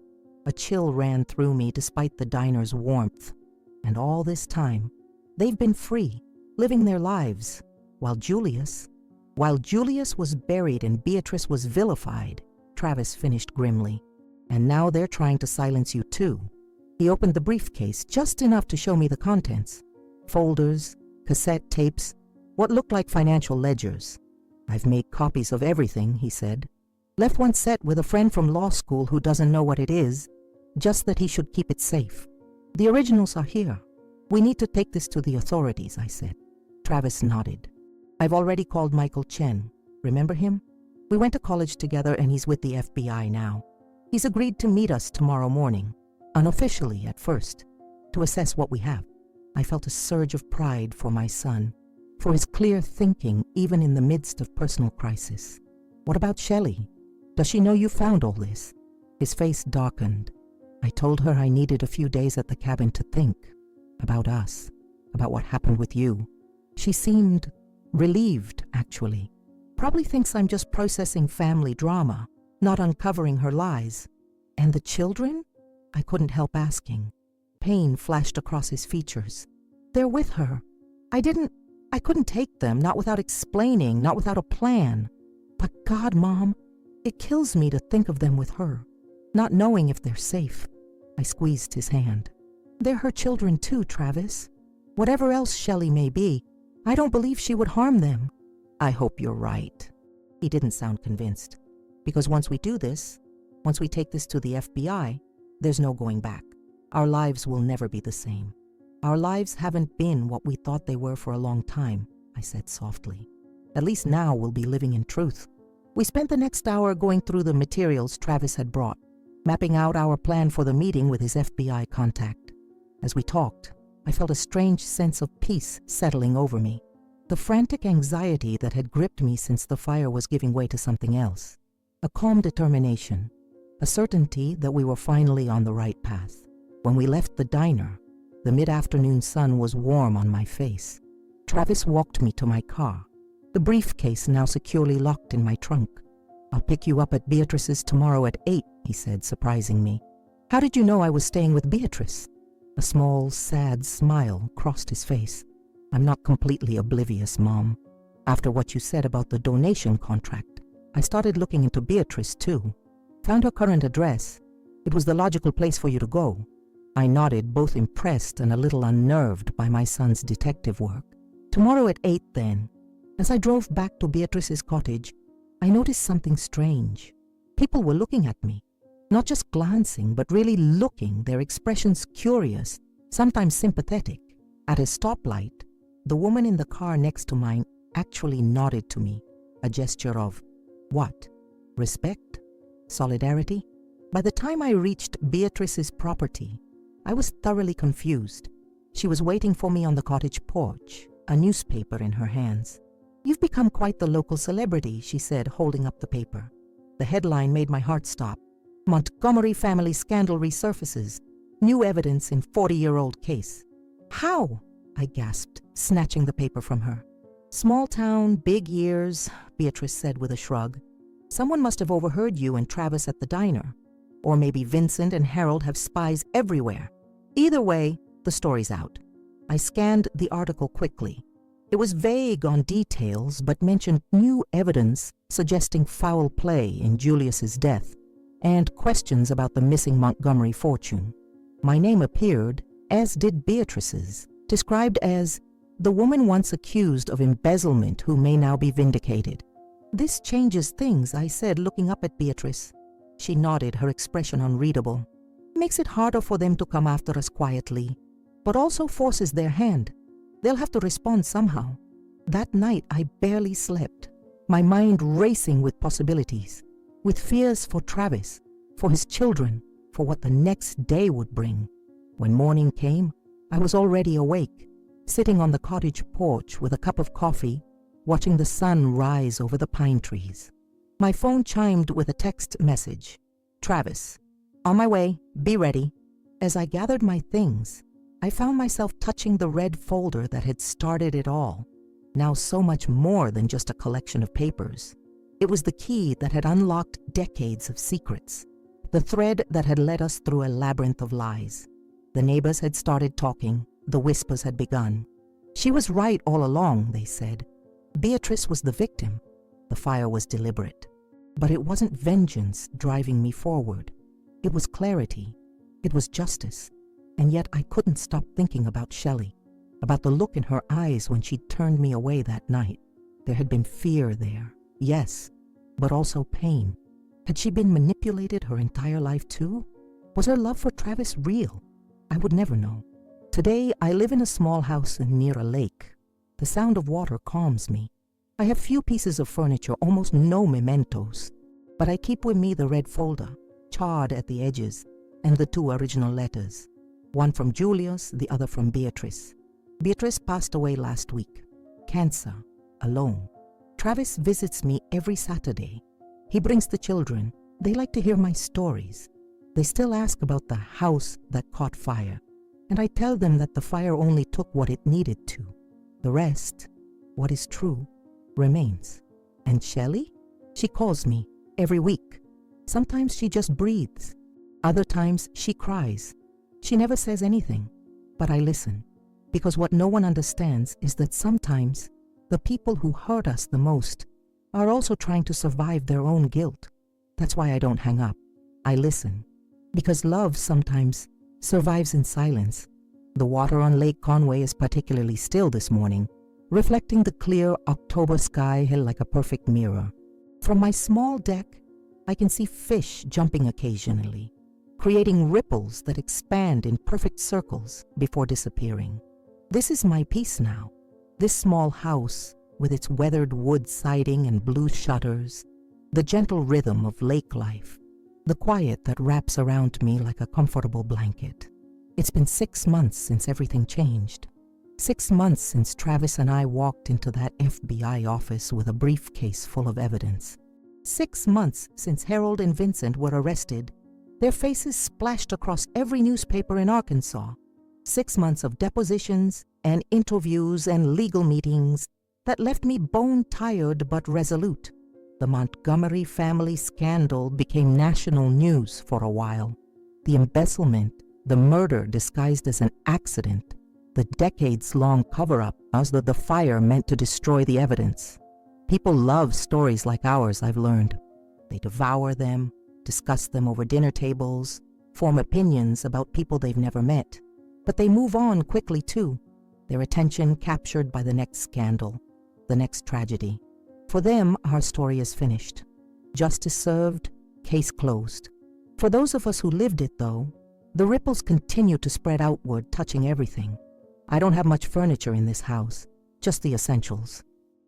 A chill ran through me despite the diner's warmth. And all this time, they've been free, living their lives, while Julius was buried and Beatrice was vilified, Travis finished grimly. "And now they're trying to silence you too." He opened the briefcase just enough to show me the contents. Folders, cassette tapes, what looked like financial ledgers. "I've made copies of everything," he said. "Left one set with a friend from law school who doesn't know what it is, just that he should keep it safe. The originals are here. We need to take this to the authorities," I said. Travis nodded. "I've already called Michael Chen. Remember him? We went to college together and he's with the FBI now. He's agreed to meet us tomorrow morning, unofficially at first, to assess what we have." I felt a surge of pride for my son, for his clear thinking even in the midst of personal crisis. "What about Shelley? Does she know you found all this?" His face darkened. I told her I needed a few days at the cabin to think about us, about what happened with you. She seemed relieved, actually. Probably thinks I'm just processing family drama, not uncovering her lies. "And the children?" I couldn't help asking. Pain flashed across his features. They're with her. I couldn't take them, not without explaining, not without a plan. But God, Mom, it kills me to think of them with her, not knowing if they're safe. I squeezed his hand. They're her children too, Travis. Whatever else Shelley may be, I don't believe she would harm them. I hope you're right. He didn't sound convinced. Because once we do this, once we take this to the FBI, there's no going back. Our lives will never be the same. Our lives haven't been what we thought they were for a long time, I said softly. At least now we'll be living in truth. We spent the next hour going through the materials Travis had brought, mapping out our plan for the meeting with his FBI contact. As we talked, I felt a strange sense of peace settling over me. The frantic anxiety that had gripped me since the fire was giving way to something else. A calm determination, a certainty that we were finally on the right path. When we left the diner, the mid-afternoon sun was warm on my face. Travis walked me to my car, the briefcase now securely locked in my trunk. I'll pick you up at Beatrice's tomorrow at 8, he said, surprising me. How did you know I was staying with Beatrice? A small, sad smile crossed his face. I'm not completely oblivious, Mom. After what you said about the donation contract, I started looking into Beatrice too. Found her current address. It was the logical place for you to go. I nodded, both impressed and a little unnerved by my son's detective work. Tomorrow at 8 then. As I drove back to Beatrice's cottage, I noticed something strange. People were looking at me. Not just glancing, but really looking, their expressions curious, sometimes sympathetic. At a stoplight, the woman in the car next to mine actually nodded to me, a gesture of what? Respect? Solidarity? By the time I reached Beatrice's property, I was thoroughly confused. She was waiting for me on the cottage porch, a newspaper in her hands. You've become quite the local celebrity, she said, holding up the paper. The headline made my heart stop. Montgomery family scandal resurfaces. New evidence in 40-year-old case. How? I gasped, snatching the paper from her. Small town, big years, Beatrice said with a shrug. Someone must have overheard you and Travis at the diner. Or maybe Vincent and Harold have spies everywhere. Either way, the story's out. I scanned the article quickly. It was vague on details, but mentioned new evidence suggesting foul play in Julius's death and questions about the missing Montgomery fortune. My name appeared, as did Beatrice's, described as the woman once accused of embezzlement who may now be vindicated. This changes things, I said, looking up at Beatrice. She nodded, her expression unreadable. Makes it harder for them to come after us quietly, but also forces their hand. They'll have to respond somehow. That night, I barely slept, my mind racing with possibilities, with fears for Travis, for his children, for what the next day would bring. When morning came, I was already awake, sitting on the cottage porch with a cup of coffee, watching the sun rise over the pine trees. My phone chimed with a text message. Travis, on my way, be ready. As I gathered my things, I found myself touching the red folder that had started it all, now so much more than just a collection of papers. It was the key that had unlocked decades of secrets, the thread that had led us through a labyrinth of lies. The neighbors had started talking, the whispers had begun. She was right all along, they said. Beatrice was the victim. The fire was deliberate. But it wasn't vengeance driving me forward. It was clarity. It was justice. And yet I couldn't stop thinking about Shelley, about the look in her eyes when she turned me away that night. There had been fear there, yes, but also pain. Had she been manipulated her entire life too? Was her love for Travis real? I would never know. Today I live in a small house near a lake. The sound of water calms me. I have few pieces of furniture, almost no mementos, but I keep with me the red folder, charred at the edges, and the 2 original letters. One from Julius, the other from Beatrice. Beatrice passed away last week. Cancer, alone. Travis visits me every Saturday. He brings the children. They like to hear my stories. They still ask about the house that caught fire, and I tell them that the fire only took what it needed to. The rest, what is true, remains. And Shelley? She calls me every week. Sometimes she just breathes. Other times she cries. She never says anything, but I listen, because what no one understands is that sometimes the people who hurt us the most are also trying to survive their own guilt. That's why I don't hang up. I listen, because love sometimes survives in silence. The water on Lake Conway is particularly still this morning, reflecting the clear October sky like a perfect mirror. From my small deck, I can see fish jumping occasionally, creating ripples that expand in perfect circles before disappearing. This is my peace now. This small house, with its weathered wood siding and blue shutters, the gentle rhythm of lake life, the quiet that wraps around me like a comfortable blanket. It's been 6 months since everything changed. 6 months since Travis and I walked into that FBI office with a briefcase full of evidence. 6 months since Harold and Vincent were arrested, their faces splashed across every newspaper in Arkansas. 6 months of depositions and interviews and legal meetings that left me bone-tired but resolute. The Montgomery family scandal became national news for a while. The embezzlement, the murder disguised as an accident, the decades-long cover-up as though the fire meant to destroy the evidence. People love stories like ours, I've learned. They devour them, discuss them over dinner tables, form opinions about people they've never met. But they move on quickly too, their attention captured by the next scandal, the next tragedy. For them, our story is finished. Justice served, case closed. For those of us who lived it, though, the ripples continue to spread outward, touching everything. I don't have much furniture in this house, just the essentials.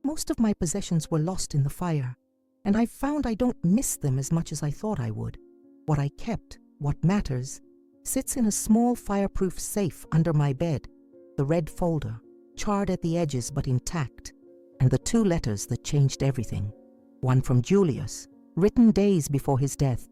Most of my possessions were lost in the fire, and I found I don't miss them as much as I thought I would. What I kept, what matters, sits in a small fireproof safe under my bed, the red folder, charred at the edges but intact, and the 2 letters that changed everything. One from Julius, written days before his death,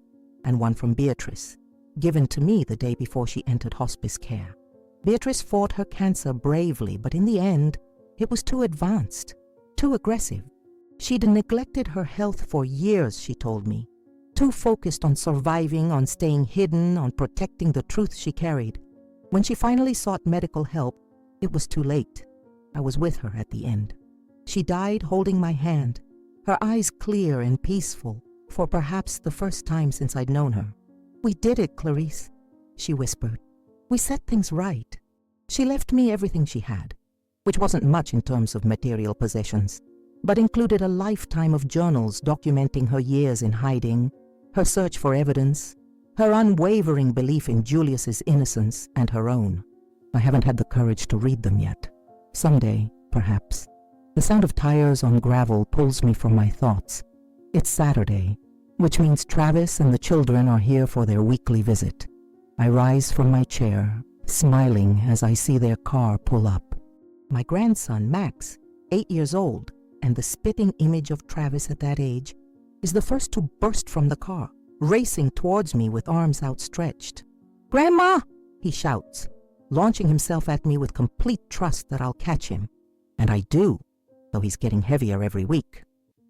and one from Beatrice, given to me the day before she entered hospice care. Beatrice fought her cancer bravely, but in the end, it was too advanced, too aggressive. She'd neglected her health for years, she told me, too focused on surviving, on staying hidden, on protecting the truth she carried. When she finally sought medical help, it was too late. I was with her at the end. She died holding my hand, her eyes clear and peaceful, for perhaps the first time since I'd known her. "We did it, Clarice," she whispered. "We set things right." She left me everything she had, which wasn't much in terms of material possessions, but included a lifetime of journals documenting her years in hiding, her search for evidence, her unwavering belief in Julius's innocence and her own. I haven't had the courage to read them yet. Someday, perhaps. The sound of tires on gravel pulls me from my thoughts. It's Saturday, which means Travis and the children are here for their weekly visit. I rise from my chair, smiling as I see their car pull up. My grandson, Max, 8 years old, and the spitting image of Travis at that age, is the first to burst from the car, racing towards me with arms outstretched. "Grandma!" he shouts, launching himself at me with complete trust that I'll catch him. And I do, though he's getting heavier every week.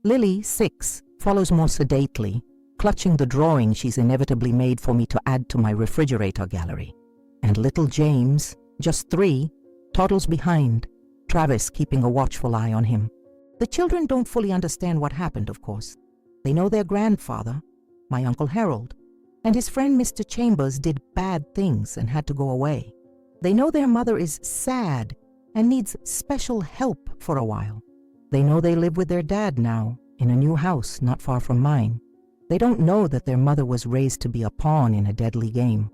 Lily, 6, follows more sedately, clutching the drawing she's inevitably made for me to add to my refrigerator gallery. And little James, just 3, toddles behind, Travis keeping a watchful eye on him. The children don't fully understand what happened, of course. They know their grandfather, my Uncle Harold, and his friend Mr. Chambers did bad things and had to go away. They know their mother is sad and needs special help for a while. They know they live with their dad now, in a new house not far from mine. They don't know that their mother was raised to be a pawn in a deadly game.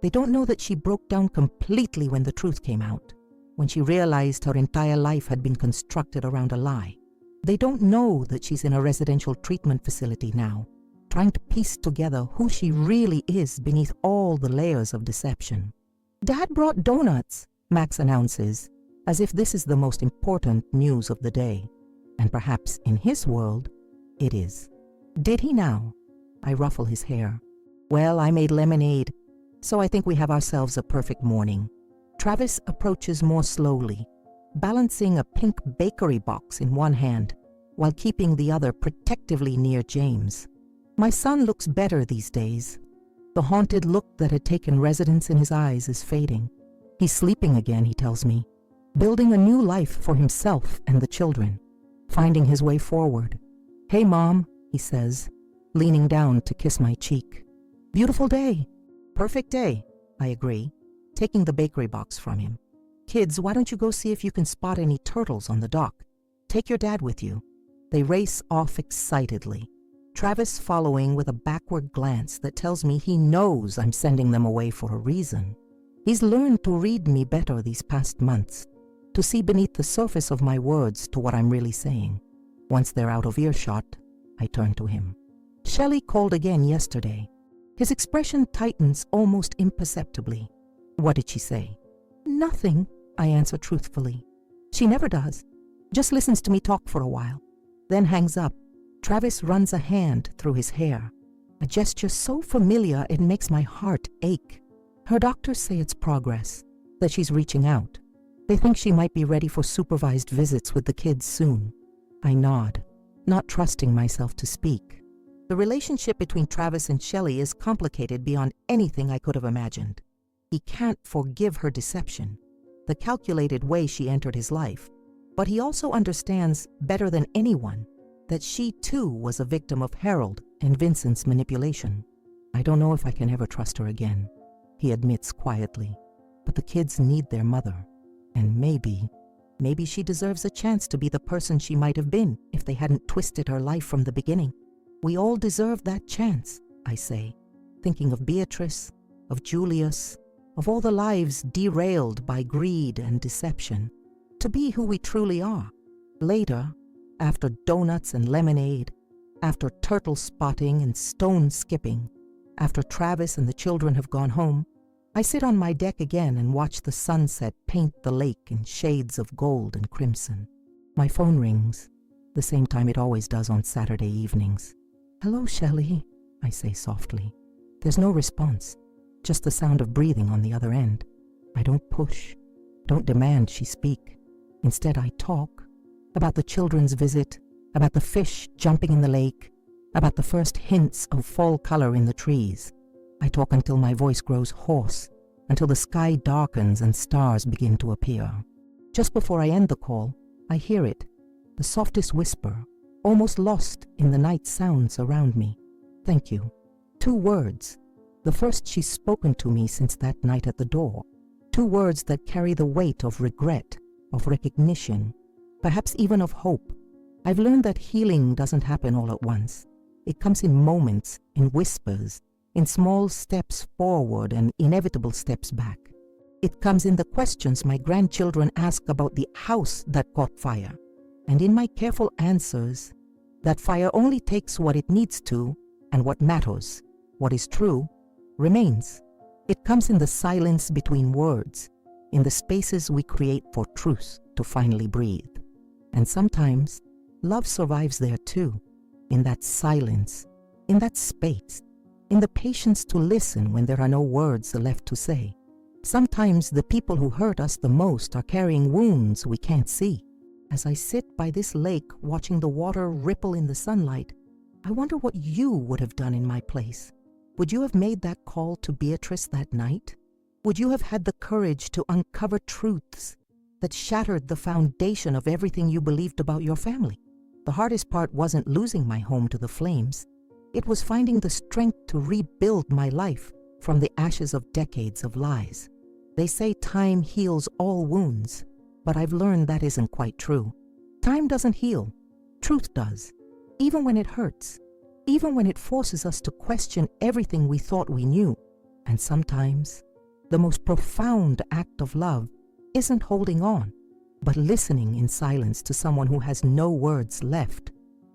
They don't know that she broke down completely when the truth came out, when she realized her entire life had been constructed around a lie. They don't know that she's in a residential treatment facility now, trying to piece together who she really is beneath all the layers of deception. "Dad brought donuts," Max announces, as if this is the most important news of the day. And perhaps in his world, it is. "Did he now?" I ruffle his hair. "Well, I made lemonade, so I think we have ourselves a perfect morning." Travis approaches more slowly, balancing a pink bakery box in one hand, while keeping the other protectively near James. My son looks better these days. The haunted look that had taken residence in his eyes is fading. He's sleeping again, he tells me, building a new life for himself and the children, finding his way forward. "Hey, Mom," he says, leaning down to kiss my cheek. "Beautiful day." "Perfect day," I agree, taking the bakery box from him. "Kids, why don't you go see if you can spot any turtles on the dock? Take your dad with you." They race off excitedly, Travis following with a backward glance that tells me he knows I'm sending them away for a reason. He's learned to read me better these past months, to see beneath the surface of my words to what I'm really saying. Once they're out of earshot, I turn to him. Shelley called again yesterday. His expression tightens almost imperceptibly. "What did she say?" "Nothing," I answer truthfully. "She never does. Just listens to me talk for a while, then hangs up." Travis runs a hand through his hair, a gesture so familiar it makes my heart ache. Her doctors say it's progress, that she's reaching out. They think she might be ready for supervised visits with the kids soon. I nod, not trusting myself to speak. The relationship between Travis and Shelley is complicated beyond anything I could have imagined. He can't forgive her deception, the calculated way she entered his life, but he also understands better than anyone that she too was a victim of Harold and Vincent's manipulation. "I don't know if I can ever trust her again," he admits quietly, "but the kids need their mother, and maybe she deserves a chance to be the person she might have been if they hadn't twisted her life from the beginning. We all deserve that chance," I say, thinking of Beatrice, of Julius, of all the lives derailed by greed and deception, to be who we truly are. Later, after donuts and lemonade, after turtle spotting and stone skipping, after Travis and the children have gone home, I sit on my deck again and watch the sunset paint the lake in shades of gold and crimson. My phone rings, the same time it always does on Saturday evenings. "Hello, Shelley," I say softly. There's no response, just the sound of breathing on the other end. I don't push, don't demand she speak. Instead, I talk about the children's visit, about the fish jumping in the lake, about the first hints of fall color in the trees. I talk until my voice grows hoarse, until the sky darkens and stars begin to appear. Just before I end the call, I hear it, the softest whisper, almost lost in the night sounds around me. "Thank you." 2 words, the first she's spoken to me since that night at the door. 2 words that carry the weight of regret, of recognition, perhaps even of hope. I've learned that healing doesn't happen all at once. It comes in moments, in whispers, in small steps forward and inevitable steps back. It comes in the questions my grandchildren ask about the house that caught fire, and in my careful answers that fire only takes what it needs to, and what matters, what is true, remains. It comes in the silence between words, in the spaces we create for truth to finally breathe. And sometimes, love survives there too, in that silence, in that space, in the patience to listen when there are no words left to say. Sometimes the people who hurt us the most are carrying wounds we can't see. As I sit by this lake watching the water ripple in the sunlight, I wonder what you would have done in my place. Would you have made that call to Beatrice that night? Would you have had the courage to uncover truths that shattered the foundation of everything you believed about your family? The hardest part wasn't losing my home to the flames. It was finding the strength to rebuild my life from the ashes of decades of lies. They say time heals all wounds, but I've learned that isn't quite true. Time doesn't heal. Truth does. Even when it hurts. Even when it forces us to question everything we thought we knew. And sometimes, the most profound act of love isn't holding on, but listening in silence to someone who has no words left,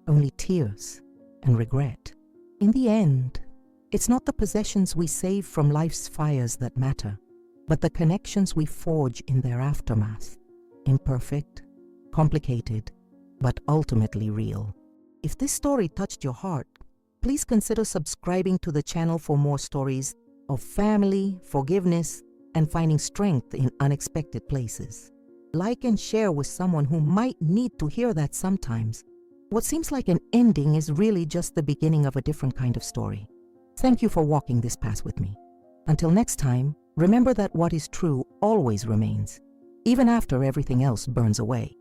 only tears and regret. In the end, it's not the possessions we save from life's fires that matter, but the connections we forge in their aftermath. Imperfect, complicated, but ultimately real. If this story touched your heart, please consider subscribing to the channel for more stories of family, forgiveness, and finding strength in unexpected places. Like and share with someone who might need to hear that sometimes. What seems like an ending is really just the beginning of a different kind of story. Thank you for walking this path with me. Until next time, remember that what is true always remains, even after everything else burns away.